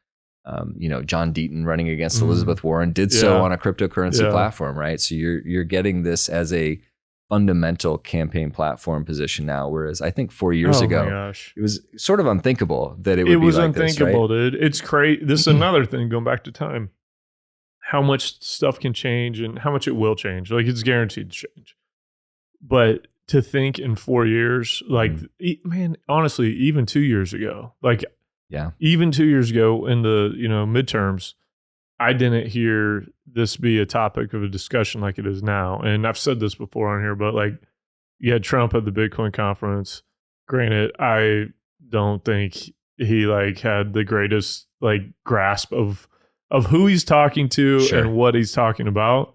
You know, John Deaton running against Elizabeth Warren did so on a cryptocurrency platform, right? So you're getting this as a fundamental campaign platform position now, whereas I think 4 years ago it was sort of unthinkable that it would be like this. It was unthinkable, dude. It's crazy. This is another thing, going back to time, how much stuff can change and how much it will change. Like, it's guaranteed to change. But to think in 4 years, like, man, honestly, even 2 years ago, like, even 2 years ago in the, you know, midterms, I didn't hear this be a topic of a discussion like it is now. And I've said this before on here, but like, you had Trump at the Bitcoin conference. Granted, I don't think he like had the greatest like grasp of who he's talking to and what he's talking about.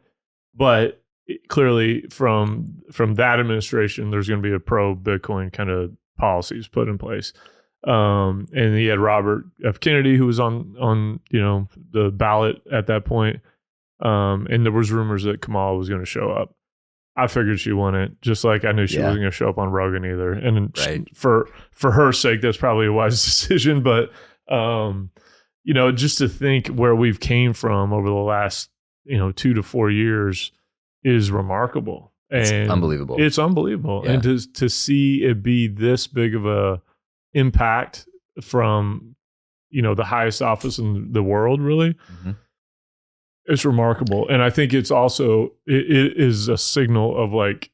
But clearly from that administration, there's going to be a pro Bitcoin kind of policies put in place. And he had Robert F. Kennedy, who was on you know, the ballot at that point. And there was rumors that Kamala was going to show up. I figured she wouldn't, just like I knew she wasn't going to show up on Rogan either. And for her sake, that's probably a wise decision. But you know, just to think where we've came from over the last, you know, 2 to 4 years is remarkable. And it's unbelievable. It's unbelievable. And to see it be this big of a impact from, you know, the highest office in the world, really, it's remarkable. And I think it's also, it is a signal of like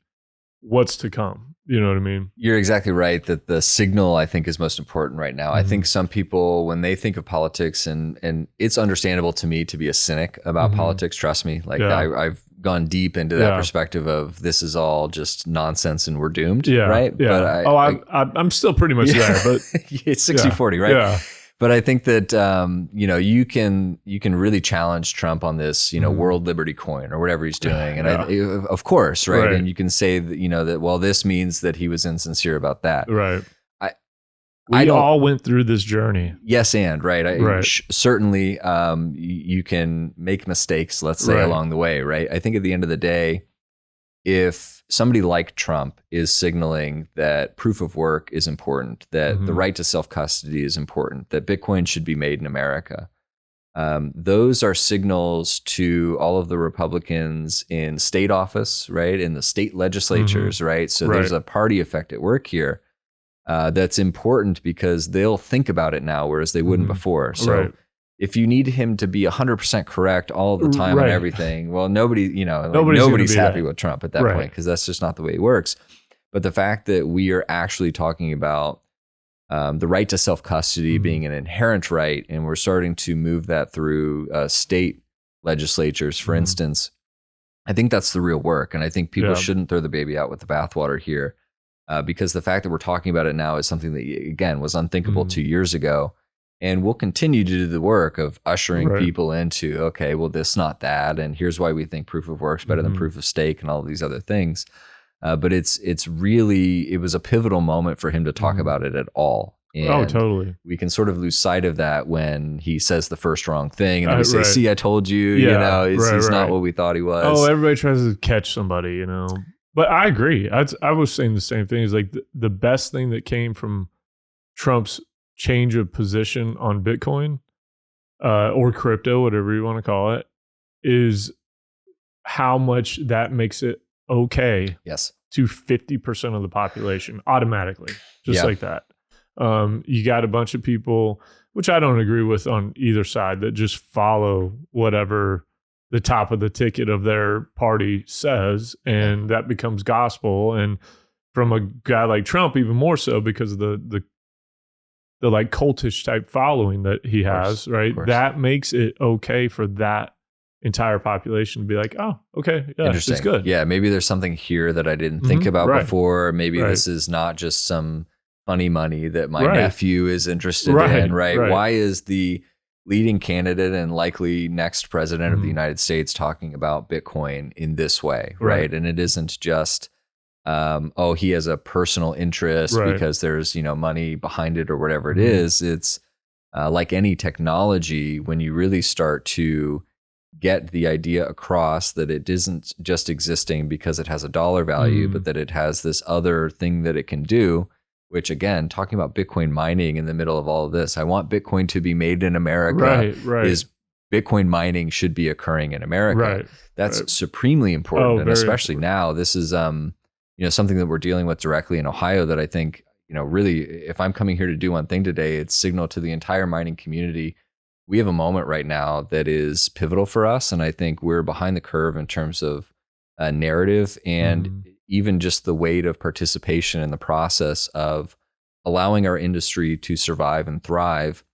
what's to come. You know what I mean? You're exactly right that the signal, I think, is most important right now. I think some people, when they think of politics, and it's understandable to me to be a cynic about politics, trust me. Like I've gone deep into that perspective of this is all just nonsense and we're doomed, right? Yeah. But I'm still pretty much there, but it's 60-40, right? Yeah. But I think that you can really challenge Trump on this, world liberty coin or whatever he's doing, and of course, right? And you can say that that well, this means that he was insincere about that, right? We all went through this journey. Yes, and right. Certainly, you can make mistakes, let's say, along the way, right? I think at the end of the day, if somebody like Trump is signaling that proof of work is important, that the right to self-custody is important, that Bitcoin should be made in America, those are signals to all of the Republicans in state office, right? In the state legislatures, right? So there's a party effect at work here. That's important because they'll think about it now, whereas they wouldn't before. So if you need him to be 100% correct all the time on everything, well, nobody's happy with Trump at that point, because that's just not the way it works. But the fact that we are actually talking about the right to self-custody being an inherent right, and we're starting to move that through state legislatures, for instance, I think that's the real work. And I think people shouldn't throw the baby out with the bathwater here. Because the fact that we're talking about it now is something that, again, was unthinkable 2 years ago. And we'll continue to do the work of ushering people into, okay, well, this, not that. And here's why we think proof of work's better than proof of stake and all of these other things. But it was a pivotal moment for him to talk about it at all. And totally. We can sort of lose sight of that when he says the first wrong thing. And then we say, see, I told you, he's not what we thought he was. Oh, everybody tries to catch somebody, But I agree. I was saying the same thing. It's like the best thing that came from Trump's change of position on Bitcoin or crypto, whatever you want to call it, is how much that makes it okay to 50% of the population automatically, just like that. You got a bunch of people, which I don't agree with on either side, that just follow whatever the top of the ticket of their party says, and that becomes gospel. And from a guy like Trump, even more so, because of the like cultish type following that he has, right? That makes it okay for that entire population to be like, oh, okay, yeah, it's good. Yeah, maybe there's something here that I didn't think about before. Maybe this is not just some funny money that my nephew is interested in, right? Why is the leading candidate and likely next president of the United States talking about Bitcoin in this way, right? And it isn't just, he has a personal interest because there's, money behind it or whatever it is. It's like any technology, when you really start to get the idea across that it isn't just existing because it has a dollar value, but that it has this other thing that it can do. Which, again, talking about Bitcoin mining in the middle of all of this, I want Bitcoin to be made in America. Is Bitcoin mining should be occurring in America. That's supremely important, and especially now. This is something that we're dealing with directly in Ohio. That I think really, if I'm coming here to do one thing today, it's signal to the entire mining community. We have a moment right now that is pivotal for us, and I think we're behind the curve in terms of narrative and even just the weight of participation in the process of allowing our industry to survive and thrive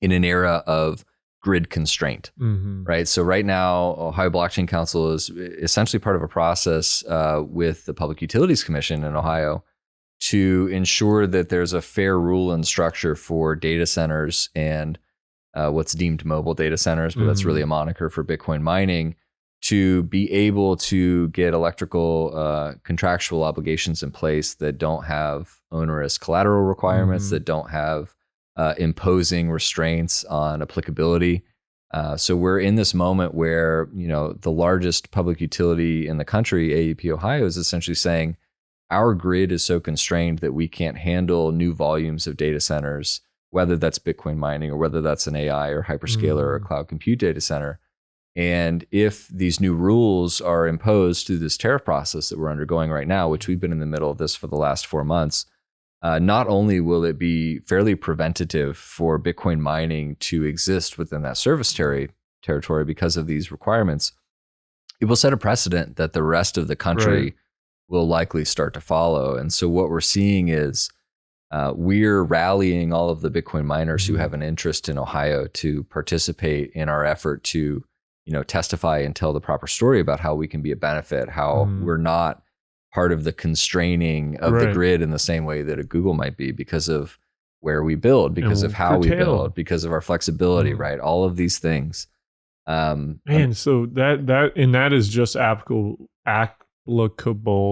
in an era of grid constraint, right? So right now, Ohio Blockchain Council is essentially part of a process with the Public Utilities Commission in Ohio to ensure that there's a fair rule and structure for data centers and what's deemed mobile data centers, but that's really a moniker for Bitcoin mining, to be able to get electrical contractual obligations in place that don't have onerous collateral requirements, that don't have imposing restraints on applicability. So we're in this moment where, the largest public utility in the country, AEP Ohio, is essentially saying our grid is so constrained that we can't handle new volumes of data centers, whether that's Bitcoin mining or whether that's an AI or hyperscaler or cloud compute data center. And if these new rules are imposed through this tariff process that we're undergoing right now, which we've been in the middle of this for the last 4 months, not only will it be fairly preventative for Bitcoin mining to exist within that service territory because of these requirements, it will set a precedent that the rest of the country will likely start to follow. And so what we're seeing is we're rallying all of the Bitcoin miners who have an interest in Ohio to participate in our effort to testify and tell the proper story about how we can be a benefit, how we're not part of the constraining of the grid in the same way that a Google might be because of where we build, because of how we build, because of our flexibility, right? All of these things. Man, so that is just applicable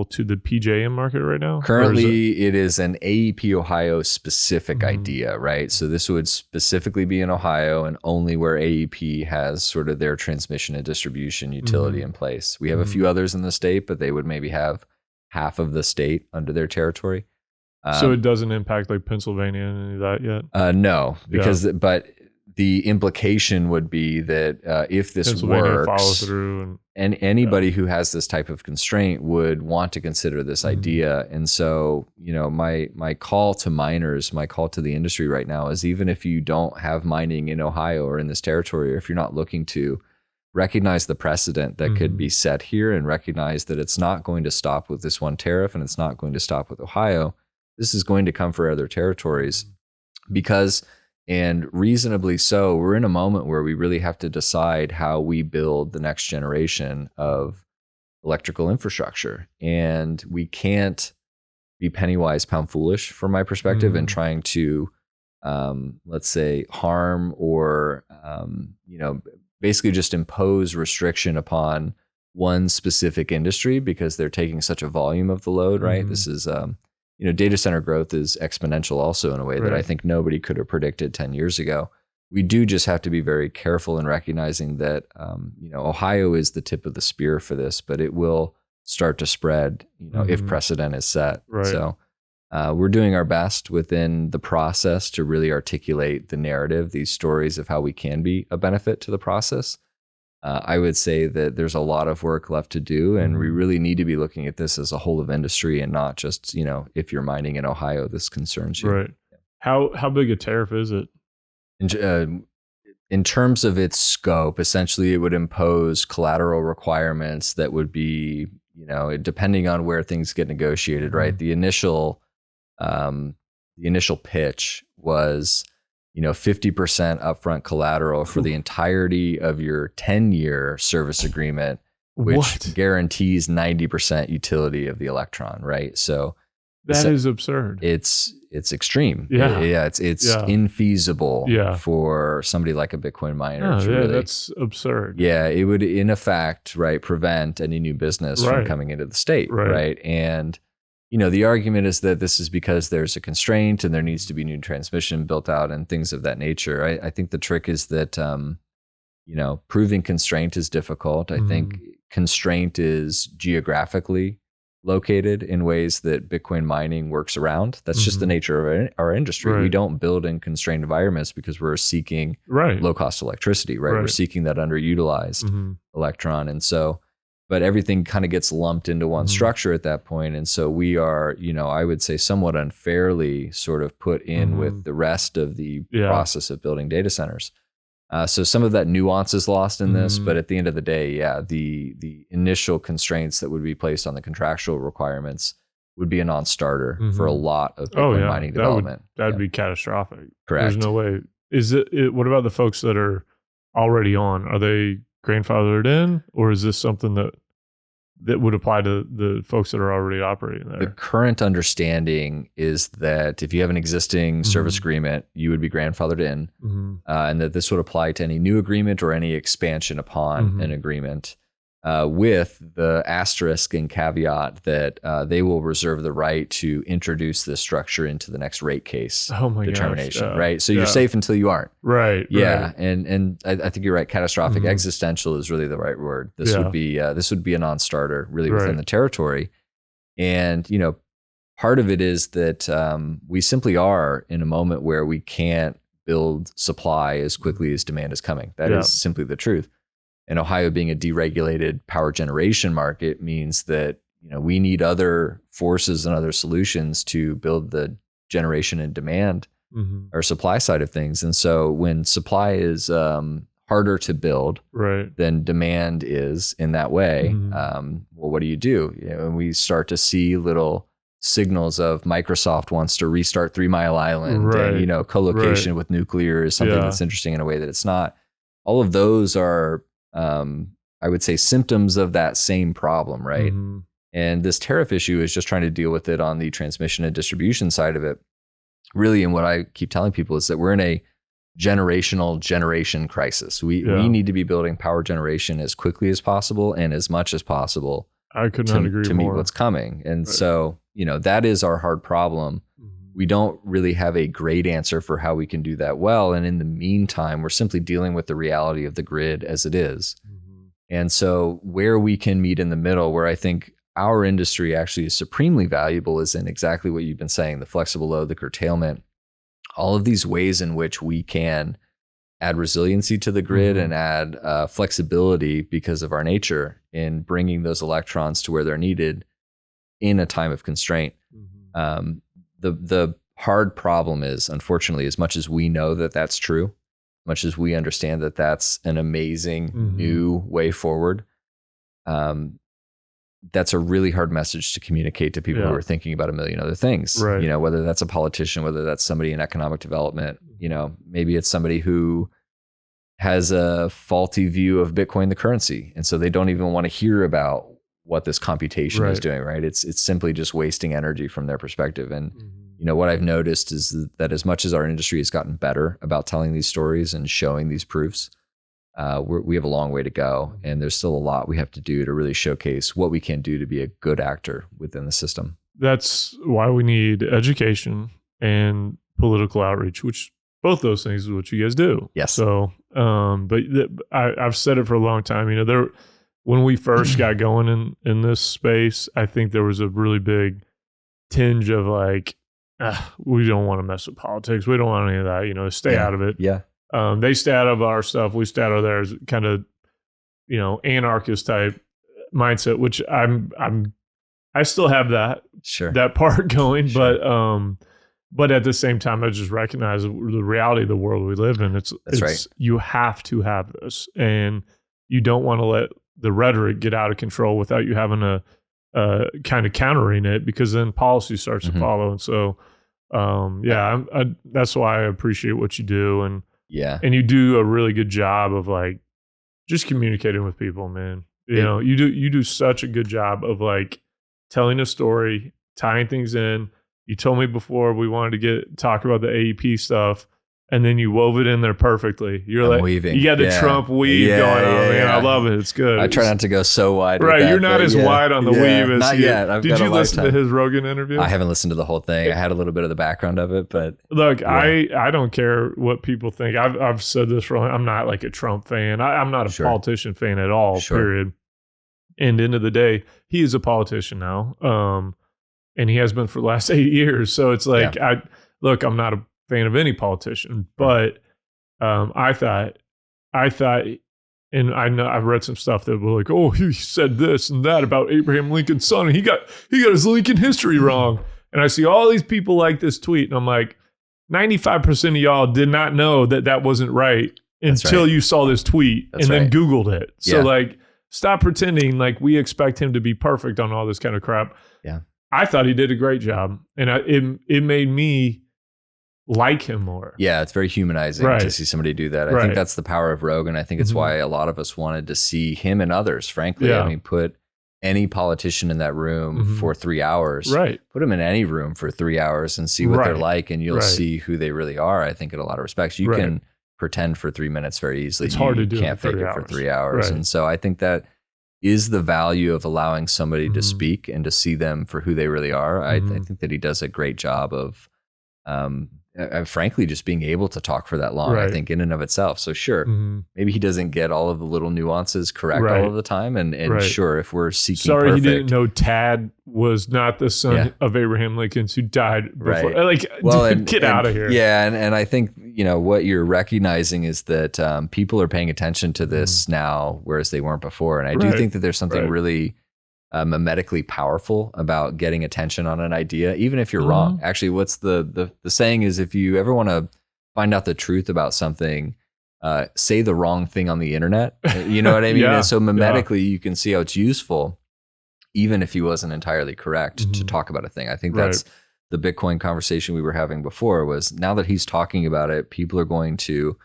to the PJM market right now? Currently, it is an AEP Ohio specific idea, right? So this would specifically be in Ohio and only where AEP has sort of their transmission and distribution utility in place. We have a few others in the state, but they would maybe have half of the state under their territory. So it doesn't impact like Pennsylvania and any of that yet? No, because but the implication would be that if this works, follow through, and anybody who has this type of constraint would want to consider this idea. And so, you know, my call to miners, my call to the industry right now is, even if you don't have mining in Ohio or in this territory, or if you're not looking to, recognize the precedent that could be set here, and recognize that it's not going to stop with this one tariff, and it's not going to stop with Ohio. This is going to come for other territories, because, and reasonably so, we're in a moment where we really have to decide how we build the next generation of electrical infrastructure. And we can't be penny wise, pound foolish, from my perspective, and trying to, let's say, harm or, you know, basically just impose restriction upon one specific industry because they're taking such a volume of the load, right? This is, you know, data center growth is exponential also in a way that I think nobody could have predicted 10 years ago. We do just have to be very careful in recognizing that, you know, Ohio is the tip of the spear for this, but it will start to spread, you know, if precedent is set. So we're doing our best within the process to really articulate the narrative, these stories of how we can be a benefit to the process. I would say that there's a lot of work left to do, and we really need to be looking at this as a whole of industry, and not just, you know, if you're mining in Ohio, this concerns you. Right. How big a tariff is it? In terms of its scope, essentially it would impose collateral requirements that would be, you know, depending on where things get negotiated, right? The initial pitch was, you know, 50% upfront collateral for the entirety of your 10-year service agreement, which guarantees 90% utility of the electron, right? So that is absurd. It's extreme. Yeah. It's infeasible for somebody like a Bitcoin miner. Really, that's absurd. Yeah, it would in effect, right, prevent any new business from coming into the state, right? And you know, the argument is that this is because there's a constraint and there needs to be new transmission built out and things of that nature. I think the trick is that, you know, proving constraint is difficult. I think constraint is geographically located in ways that Bitcoin mining works around. That's just the nature of our industry. We don't build in constrained environments because we're seeking low cost electricity, right? We're seeking that underutilized electron. And so, but everything kind of gets lumped into one structure at that point. And so we are, you know, I would say somewhat unfairly sort of put in with the rest of the process of building data centers. So some of that nuance is lost in this, but at the end of the day, the initial constraints that would be placed on the contractual requirements would be a non-starter for a lot of Bitcoin mining development. That'd be catastrophic. Correct. There's no way. Is it? What about the folks that are already on? Are they grandfathered in, or is this something that would apply to the folks that are already operating there? The current understanding is that if you have an existing service agreement, you would be grandfathered in, and that this would apply to any new agreement or any expansion upon an agreement, with the asterisk and caveat that they will reserve the right to introduce this structure into the next rate case determination, right? So you're safe until you aren't. Right. Yeah. And I think you're right. Catastrophic, existential is really the right word. This would be a non-starter really within the territory. And, you know, part of it is that we simply are in a moment where we can't build supply as quickly as demand is coming. That is simply the truth. And Ohio being a deregulated power generation market means that, you know, we need other forces and other solutions to build the generation and demand or supply side of things. And so when supply is harder to build than demand is in that way, well, what do? You know, and we start to see little signals of Microsoft wants to restart 3 Mile Island, and, you know, co-location with nuclear is something that's interesting in a way that it's not. All of those are, I would say, symptoms of that same problem, right? And this tariff issue is just trying to deal with it on the transmission and distribution side of it. really, and what I keep telling people is that we're in a generation crisis. We need to be building power generation as quickly as possible and as much as possible. I could not agree to more. meet what's coming. And so, that is our hard problem. We don't really have a great answer for how we can do that well. And in the meantime, we're simply dealing with the reality of the grid as it is. And so where we can meet in the middle, where I think our industry actually is supremely valuable, is in exactly what you've been saying, the flexible load, the curtailment, all of these ways in which we can add resiliency to the grid and add flexibility because of our nature in bringing those electrons to where they're needed in a time of constraint. The hard problem is, unfortunately, as much as we know that that's true, much as we understand that that's an amazing new way forward, that's a really hard message to communicate to people who are thinking about a million other things. Right. Whether that's a politician, whether that's somebody in economic development, maybe it's somebody who has a faulty view of Bitcoin, the currency. And so they don't even want to hear about what this computation is doing, right? It's simply just wasting energy from their perspective. And, what I've noticed is that as much as our industry has gotten better about telling these stories and showing these proofs, we have a long way to go. And there's still a lot we have to do to really showcase what we can do to be a good actor within the system. That's why we need education and political outreach, which both those things is what you guys do. Yes. So, I've said it for a long time, when we first got going in this space, I think there was a really big tinge of like, we don't want to mess with politics. We don't want any of that, stay out of it. Yeah. They stay out of our stuff. We stay out of theirs, kind of, anarchist type mindset, which I still have that part going, but at the same time, I just recognize the reality of the world we live in. It's right. You have to have this, and you don't want to let the rhetoric get out of control without you having a kind of countering it, because then policy starts to follow. And so, that's why I appreciate what you do. And you do a really good job of like just communicating with people, man. You do such a good job of like telling a story, tying things in. You told me before we wanted to talk about the AEP stuff, and then you wove it in there perfectly. I'm weaving. You got the Trump weave going on, man. I love it. It's good. I try not to go so wide. Right, with you're not as wide on the weave as not yet. Did you listen to his Rogan interview? I haven't listened to the whole thing. I had a little bit of the background of it, but look, I don't care what people think. I've said this wrong. I'm not like a Trump fan. I'm not a politician fan at all. Period. And end of the day, he is a politician now. And he has been for the last 8 years. So it's like, I'm not a fan of any politician, but I thought, and I know I've read some stuff that were like, oh, he said this and that about Abraham Lincoln's son, and he got his Lincoln history wrong. And I see all these people like this tweet, and I'm like, 95% of y'all did not know that wasn't right until you saw this tweet then Googled it. So like, stop pretending like we expect him to be perfect on all this kind of crap. Yeah. I thought he did a great job, and it made me like him more. Yeah, it's very humanizing to see somebody do that. I think that's the power of Rogan. I think it's why a lot of us wanted to see him and others, frankly. I mean, put any politician in that room for 3 hours. Right. Put them in any room for 3 hours and see what they're like, and you'll see who they really are, I think, in a lot of respects. You can pretend for 3 minutes very easily. It's hard to do. You can't fake it for 3 hours. And so I think that is the value of allowing somebody to speak and to see them for who they really are. I think that he does a great job of, frankly, just being able to talk for that long, I think, in and of itself. So sure, maybe he doesn't get all of the little nuances correct all of the time. And sure, if we're seeking perfect. He didn't know Tad was not the son of Abraham Lincoln who died before. Like, get out of here. Yeah, and I think, what you're recognizing is that people are paying attention to this now, whereas they weren't before. And I do think that there's something really mimetically powerful about getting attention on an idea, even if you're wrong. Actually, what's the saying is, if you ever want to find out the truth about something, say the wrong thing on the internet. You know what I mean? And so mimetically, you can see how it's useful, even if he wasn't entirely correct to talk about a thing. I think that's the Bitcoin conversation we were having before, was now that he's talking about it, people are going to,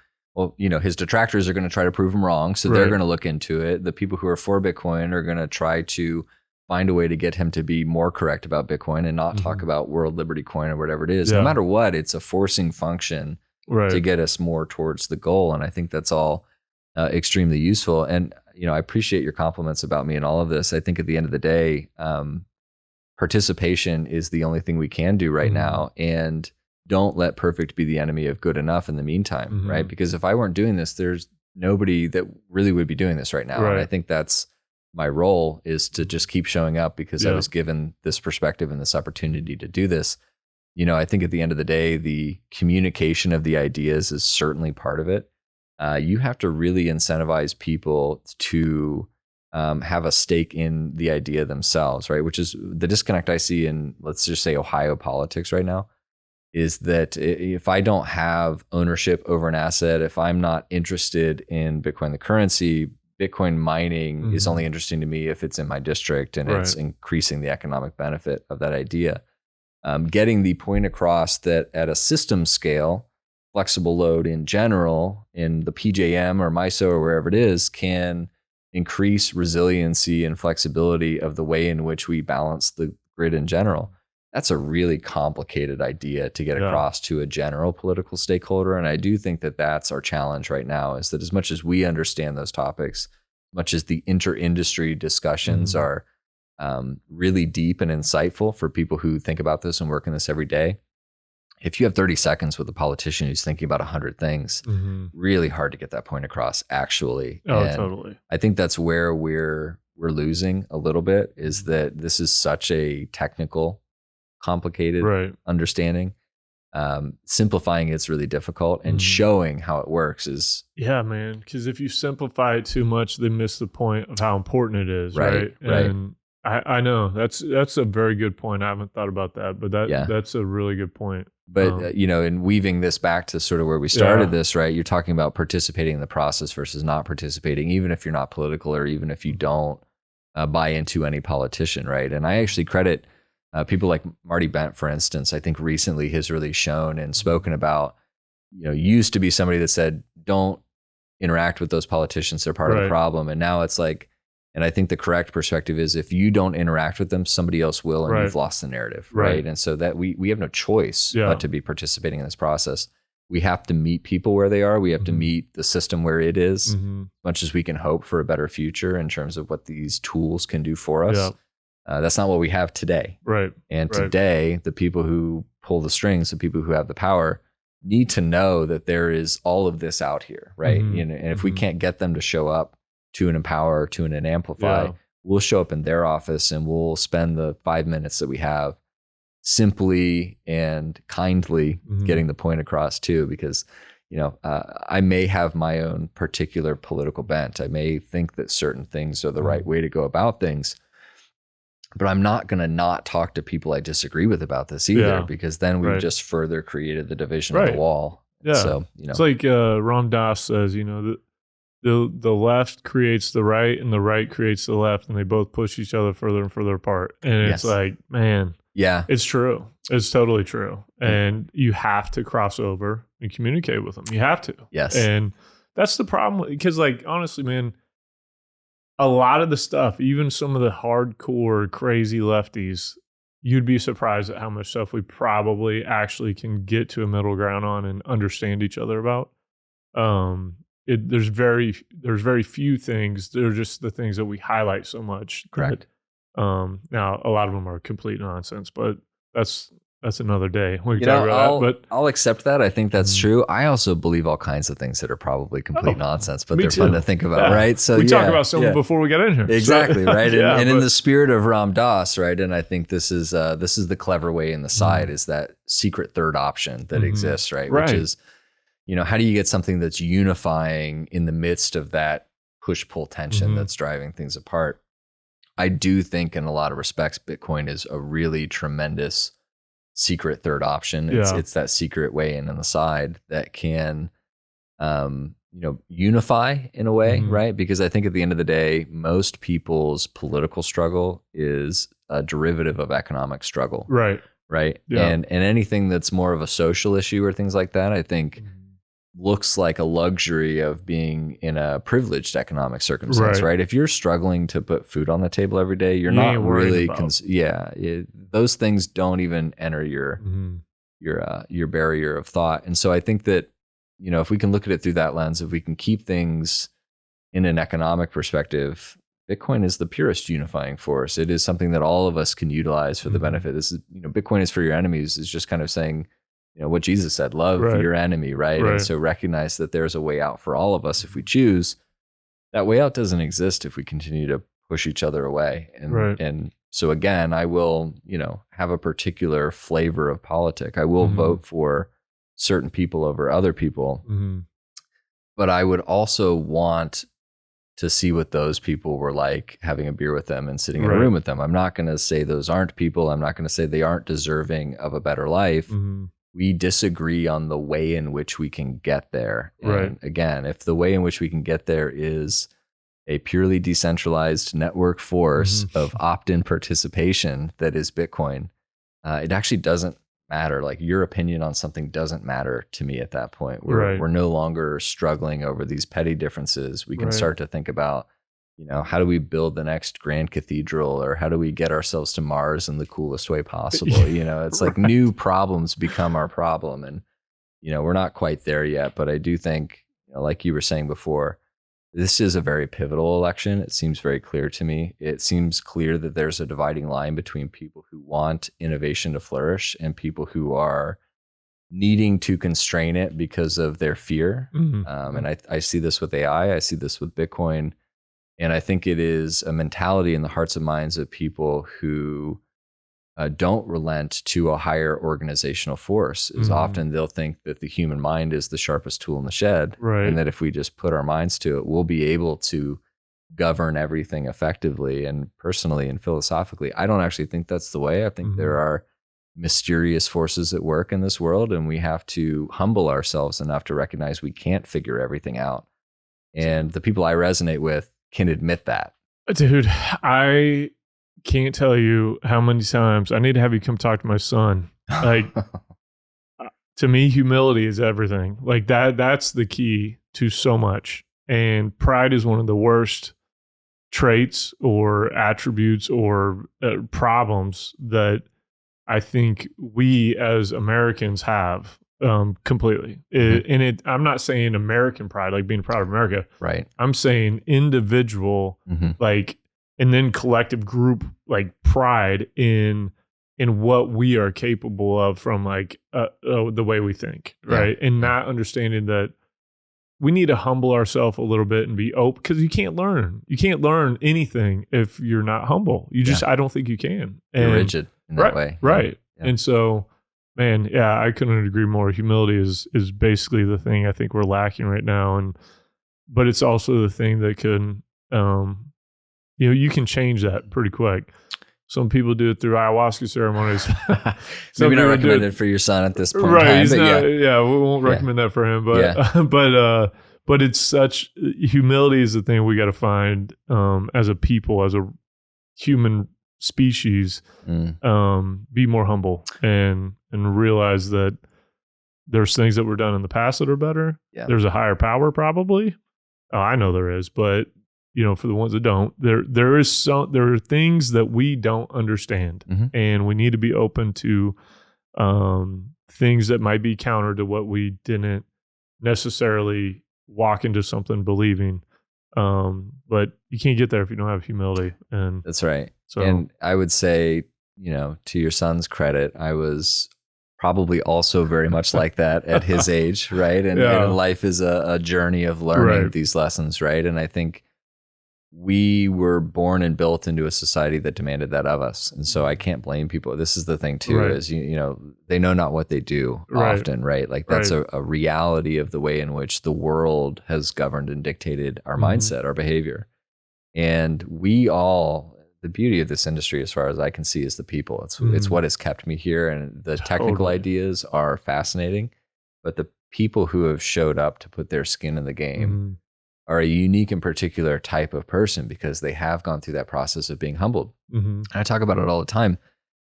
his detractors are going to try to prove him wrong. So they're going to look into it. The people who are for Bitcoin are going to try to find a way to get him to be more correct about Bitcoin and not talk about World Liberty Coin or whatever it is. No matter what, it's a forcing function to get us more towards the goal. And I think that's all extremely useful. And, I appreciate your compliments about me and all of this. I think at the end of the day, participation is the only thing we can do right now. And don't let perfect be the enemy of good enough in the meantime, right? Because if I weren't doing this, there's nobody that really would be doing this right now. And I think that's my role, is to just keep showing up because I was given this perspective and this opportunity to do this. I think at the end of the day, the communication of the ideas is certainly part of it. You have to really incentivize people to have a stake in the idea themselves, right? Which is the disconnect I see in, let's just say, Ohio politics right now, is that if I don't have ownership over an asset, if I'm not interested in Bitcoin, the currency, Bitcoin mining is only interesting to me if it's in my district and it's increasing the economic benefit of that idea. Getting the point across that at a system scale, flexible load in general, in the PJM or MISO or wherever it is, can increase resiliency and flexibility of the way in which we balance the grid in general. That's a really complicated idea to get across to a general political stakeholder. And I do think that that's our challenge right now, is that as much as we understand those topics, much as the inter-industry discussions are really deep and insightful for people who think about this and work in this every day, if you have 30 seconds with a politician who's thinking about 100 things, really hard to get that point across, actually. Totally. I think that's where we're losing a little bit, is that this is such a technical, complicated understanding. Simplifying it's really difficult, and showing how it works is man, because if you simplify it too much, they miss the point of how important it is, right? And I know that's a very good point. I haven't thought about that, but that's a really good point. But in weaving this back to sort of where we started this, right? You're talking about participating in the process versus not participating, even if you're not political, or even if you don't buy into any politician, right? And I actually credit people like Marty Bent, for instance. I think recently has really shown and spoken about, used to be somebody that said, don't interact with those politicians, they're part of the problem. And now it's like, and I think the correct perspective is, if you don't interact with them, somebody else will, and you've lost the narrative, right? And so that we have no choice but to be participating in this process. We have to meet people where they are. We have to meet the system where it is, much as we can hope for a better future in terms of what these tools can do for us. That's not what we have today. And today, the people who pull the strings, the people who have the power, need to know that there is all of this out here, right? And if we can't get them to show up to an Empower, to an Amplify, we'll show up in their office and we'll spend the 5 minutes that we have simply and kindly getting the point across too, because I may have my own particular political bent. I may think that certain things are the right way to go about things, but I'm not going to not talk to people I disagree with about this either, because then we've just further created the division of the wall. So, it's like Ram Dass says, the left creates the right and the right creates the left, and they both push each other further and further apart. And it's like, man, it's true. It's totally true. And you have to cross over and communicate with them. You have to. Yes. And that's the problem, because honestly, man, a lot of the stuff, even some of the hardcore crazy lefties, you'd be surprised at how much stuff we probably actually can get to a middle ground on and understand each other about. There's very few things. They're just the things that we highlight so much. Correct. Now a lot of them are complete nonsense, but that's another day. We can talk about that, but I'll accept that. I think that's true. I also believe all kinds of things that are probably complete nonsense, but they're fun to think about, right? So we talked about some before we got in here. Exactly, right? And in the spirit of Ram Dass, right? And I think this is the clever way in the side, is that secret third option that exists, right? Which is, how do you get something that's unifying in the midst of that push-pull tension that's driving things apart? I do think in a lot of respects, Bitcoin is a really tremendous secret third option. It's that secret way in on the side that can, unify in a way, right? Because I think at the end of the day, most people's political struggle is a derivative of economic struggle. Right. Yeah. And anything that's more of a social issue or things like that, I think looks like a luxury of being in a privileged economic circumstance, right? If you're struggling to put food on the table every day, you're not really, those things don't even enter your barrier of thought. And so I think that, you know, if we can look at it through that lens, if we can keep things in an economic perspective, Bitcoin is the purest unifying force. It is something that all of us can utilize for the benefit. This is, you know, Bitcoin is for your enemies is just kind of saying, you know, what Jesus said, love your enemy, right? And so recognize that there's a way out for all of us if we choose. That way out doesn't exist if we continue to push each other away. And so again, I will, you know, have a particular flavor of politic. I will vote for certain people over other people. But I would also want to see what those people were like having a beer with them and sitting in a room with them. I'm not going to say those aren't people. I'm not going to say they aren't deserving of a better life. We disagree on the way in which we can get there. And again, if the way in which we can get there is a purely decentralized network force of opt-in participation that is Bitcoin, it actually doesn't matter. Like your opinion on something doesn't matter to me at that point. We're no longer struggling over these petty differences. We can start to think about, you know, how do we build the next grand cathedral, or how do we get ourselves to Mars in the coolest way possible? You know, it's like new problems become our problem. And, you know, we're not quite there yet, but I do think, you know, like you were saying before, this is a very pivotal election. It seems very clear to me. It seems clear that there's a dividing line between people who want innovation to flourish and people who are needing to constrain it because of their fear. And I see this with AI. I see this with Bitcoin. And I think it is a mentality in the hearts and minds of people who don't relent to a higher organizational force. Is often they'll think that the human mind is the sharpest tool in the shed, and that if we just put our minds to it, we'll be able to govern everything effectively and personally and philosophically. I don't actually think that's the way. I think there are mysterious forces at work in this world, and we have to humble ourselves enough to recognize we can't figure everything out. And the people I resonate with can admit that. Dude, I can't tell you how many times I need to have you come talk to my son. Like, to me, humility is everything. Like that's the key to so much. And pride is one of the worst traits or attributes or problems that I think we as Americans have. Completely. I'm not saying American pride, like being proud of America. Right. I'm saying individual, like, and then collective group, like pride in what we are capable of from like the way we think. Right. And not understanding that we need to humble ourselves a little bit and be open, because you can't learn anything if you're not humble. You just, I don't think you can. And, you're rigid in that way. Right. Yeah. And so, man, yeah, I couldn't agree more. Humility is basically the thing I think we're lacking right now, but it's also the thing that can, you know, you can change that pretty quick. Some people do it through ayahuasca ceremonies. Maybe not recommended for your son at this point. Right? In time, We won't recommend that for him. But but it's such, humility is the thing we got to find as a people, as a human species. Be more humble and realize that there's things that were done in the past that are better. There's a higher power, probably. I know there is, but you know, for the ones that don't, there are things that we don't understand, and we need to be open to things that might be counter to what we didn't necessarily walk into something believing. But you can't get there if you don't have humility. And that's right. So, and I would say, you know, to your son's credit, I was probably also very much like that at his age, right? And life is a journey of learning these lessons, right? And I think we were born and built into a society that demanded that of us. And so I can't blame people. This is the thing too, is, you know, they know not what they do often, right? Like that's a reality of the way in which the world has governed and dictated our mindset, our behavior. And we all, the beauty of this industry, as far as I can see, is the people. It's what has kept me here. And the technical ideas are fascinating, but the people who have showed up to put their skin in the game are a unique and particular type of person, because they have gone through that process of being humbled. I talk about it all the time.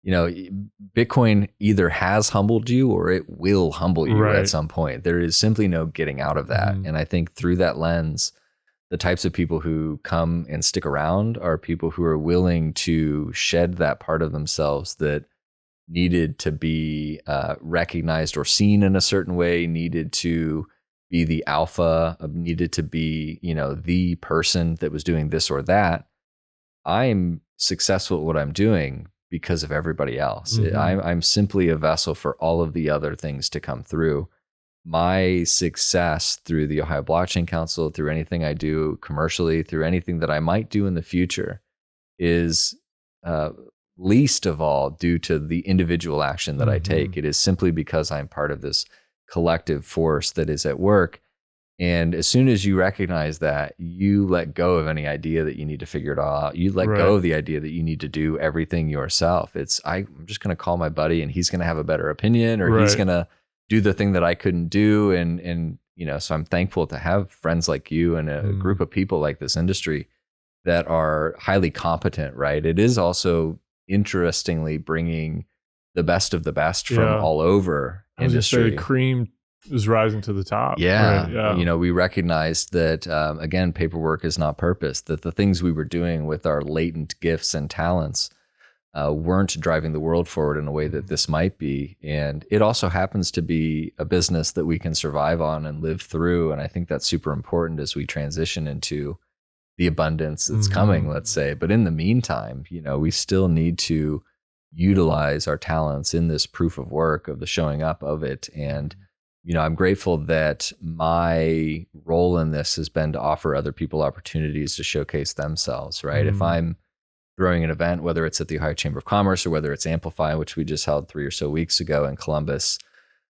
Bitcoin either has humbled you or it will humble you Right. at some point. There is simply no getting out of that. And I think through that lens, the types of people who come and stick around are people who are willing to shed that part of themselves that needed to be recognized or seen in a certain way, needed to be the alpha, needed to be, the person that was doing this or that. I'm successful at what I'm doing because of everybody else. I'm simply a vessel for all of the other things to come through. My success through the Ohio Blockchain Council, through anything I do commercially, through anything that I might do in the future is least of all due to the individual action that I take. It is simply because I'm part of this collective force that is at work. And as soon as you recognize that, you let go of any idea that you need to figure it all out. You let go of the idea that you need to do everything yourself. I'm just going to call my buddy and he's going to have a better opinion, or he's going to do the thing that I couldn't do. And so I'm thankful to have friends like you and a group of people like this industry that are highly competent, right? It is also interestingly bringing the best of the best from all over industry. The cream is rising to the top. Yeah. We recognized that, again, paperwork is not purpose, that the things we were doing with our latent gifts and talents weren't driving the world forward in a way that this might be. And it also happens to be a business that we can survive on and live through. And I think that's super important as we transition into the abundance that's coming, let's say. But in the meantime, we still need to utilize our talents in this proof of work of the showing up of it. And I'm grateful that my role in this has been to offer other people opportunities to showcase themselves, right? If I'm throwing an event, whether it's at the Ohio Chamber of Commerce or whether it's Amplify, which we just held 3 or so weeks ago in Columbus,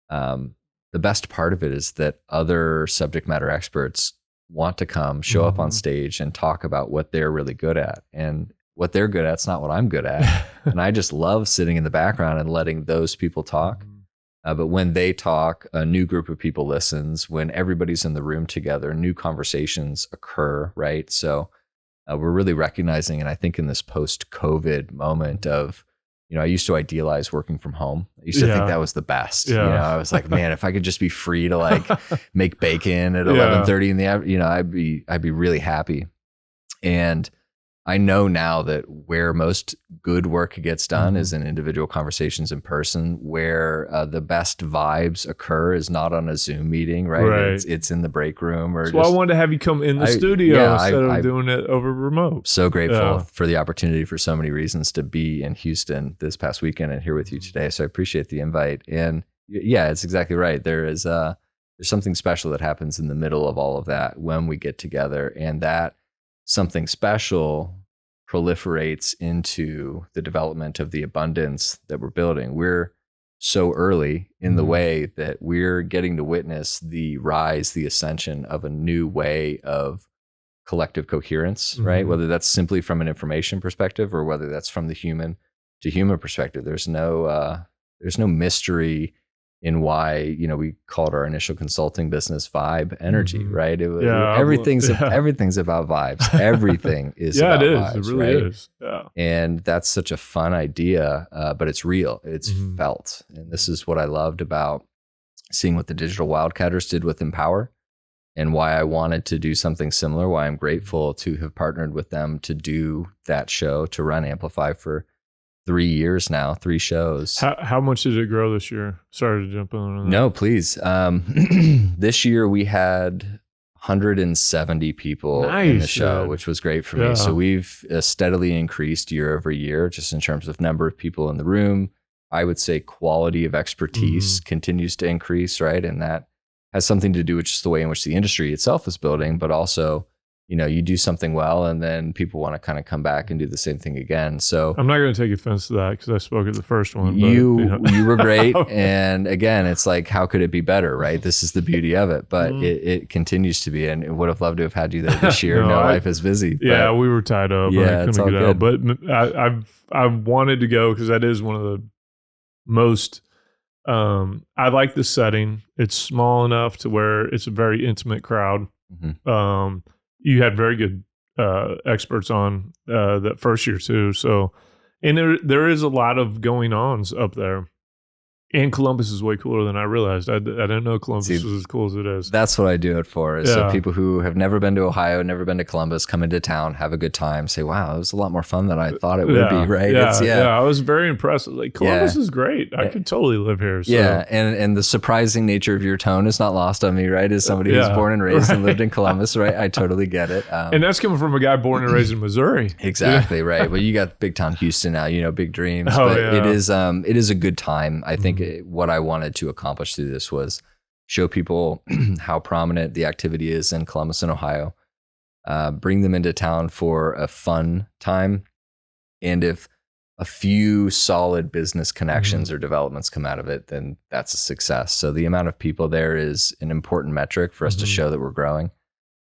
the best part of it is that other subject matter experts want to come, show up on stage and talk about what they're really good at. And what they're good at is not what I'm good at. And I just love sitting in the background and letting those people talk. But when they talk, a new group of people listens. When everybody's in the room together, new conversations occur, right? So we're really recognizing, and I think in this post-COVID moment of, I used to idealize working from home. I used to think that was the best. I was like, man, if I could just be free to make bacon at 11:30 in the afternoon, I'd be really happy. And I know now that where most good work gets done is in individual conversations in person, where the best vibes occur is not on a Zoom meeting, right? It's in the break room. Or I wanted to have you come in the studio instead of doing it over remote. So grateful for the opportunity for so many reasons to be in Houston this past weekend and here with you today. So I appreciate the invite. And yeah, it's exactly right. There's something special that happens in the middle of all of that when we get together, and that something special proliferates into the development of the abundance that we're building. We're so early in the way that we're getting to witness the rise, the ascension of a new way of collective coherence, right? Whether that's simply from an information perspective or whether that's from the human to human perspective. There's no mystery in why, we called our initial consulting business Vibe Energy, right? Everything's about vibes. Everything is about vibes, it really is. Yeah. And that's such a fun idea, but it's real. It's felt. And this is what I loved about seeing what the Digital Wildcatters did with Empower, and why I wanted to do something similar, why I'm grateful to have partnered with them to do that show, to run Amplify for 3 years now, 3 shows. How much did it grow this year? Sorry to jump in on that. No, please. This year we had 170 people in the show, which was great for me. So we've steadily increased year over year, just in terms of number of people in the room. I would say quality of expertise continues to increase, right? And that has something to do with just the way in which the industry itself is building, but also, you do something well and then people want to kind of come back and do the same thing again. So I'm not going to take offense to that because I spoke at the first one. You were great. And again, it's like, how could it be better, right? This is the beauty of it, but it continues to be, and would have loved to have had you there this year. Life is busy. Yeah, we were tied up. Yeah, it's all good. But I wanted to go because that is one of the most, I like the setting. It's small enough to where it's a very intimate crowd. You had very good experts on that first year too. So And there is a lot of going ons up there. And Columbus is way cooler than I realized. I didn't know Columbus was as cool as it is. That's what I do it for. Is so people who have never been to Ohio, never been to Columbus, come into town, have a good time, say, wow, it was a lot more fun than I thought it would be, right? Yeah, I was very impressed. Like, Columbus is great. I could totally live here. So. Yeah, and the surprising nature of your tone is not lost on me, right? As somebody who's born and raised and lived in Columbus, right? I totally get it. And that's coming from a guy born and raised in Missouri. Exactly, right. Well, you got big town Houston now, big dreams. But it is a good time. I think what I wanted to accomplish through this was show people how prominent the activity is in Columbus and Ohio, bring them into town for a fun time. And if a few solid business connections or developments come out of it, then that's a success. So the amount of people there is an important metric for us to show that we're growing.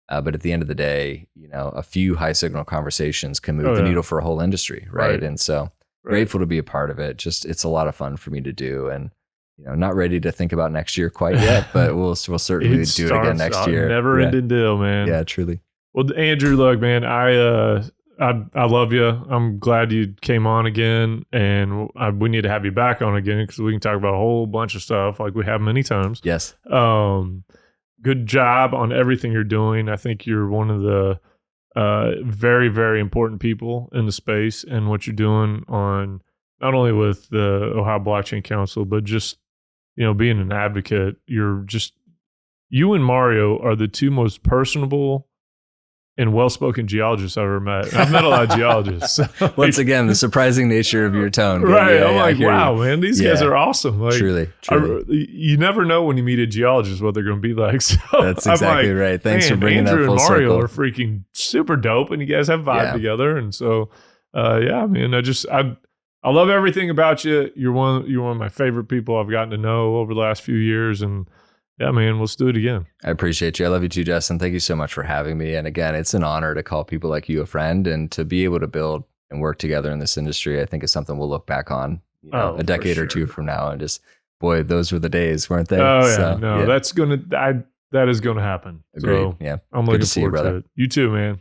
But at the end of the day, a few high signal conversations can move the needle for a whole industry. Right. And so grateful to be a part of it. Just, it's a lot of fun for me to do. And, not ready to think about next year quite yet, but we'll certainly do it again next year. Never ending deal, man. Yeah, truly. Well, Andrew, look, man, I love you. I'm glad you came on again, and we need to have you back on again because we can talk about a whole bunch of stuff like we have many times. Yes. Good job on everything you're doing. I think you're one of the very, very important people in the space, and what you're doing on not only with the Ohio Blockchain Council, but just being an advocate. You and Mario are the two most personable and well-spoken geologists I've ever met. I've met a lot of geologists. Once again, the surprising nature of your tone. Right. I'm like, wow, man, these guys are awesome. Like, truly. You never know when you meet a geologist what they're going to be like. So that's exactly right. Thanks for bringing Andrew that full circle. Andrew and Mario are freaking super dope, and you guys have vibe together. And so, man, I love everything about you. You're one of my favorite people I've gotten to know over the last few years. And yeah, man, let's do it again. I appreciate you. I love you too, Justin. Thank you so much for having me. And again, it's an honor to call people like you a friend, and to be able to build and work together in this industry. I think is something we'll look back on a decade or two from now and just, boy, those were the days, weren't they? Oh yeah, that is going to happen. Agreed. So yeah. I'm looking forward to it. You too, man.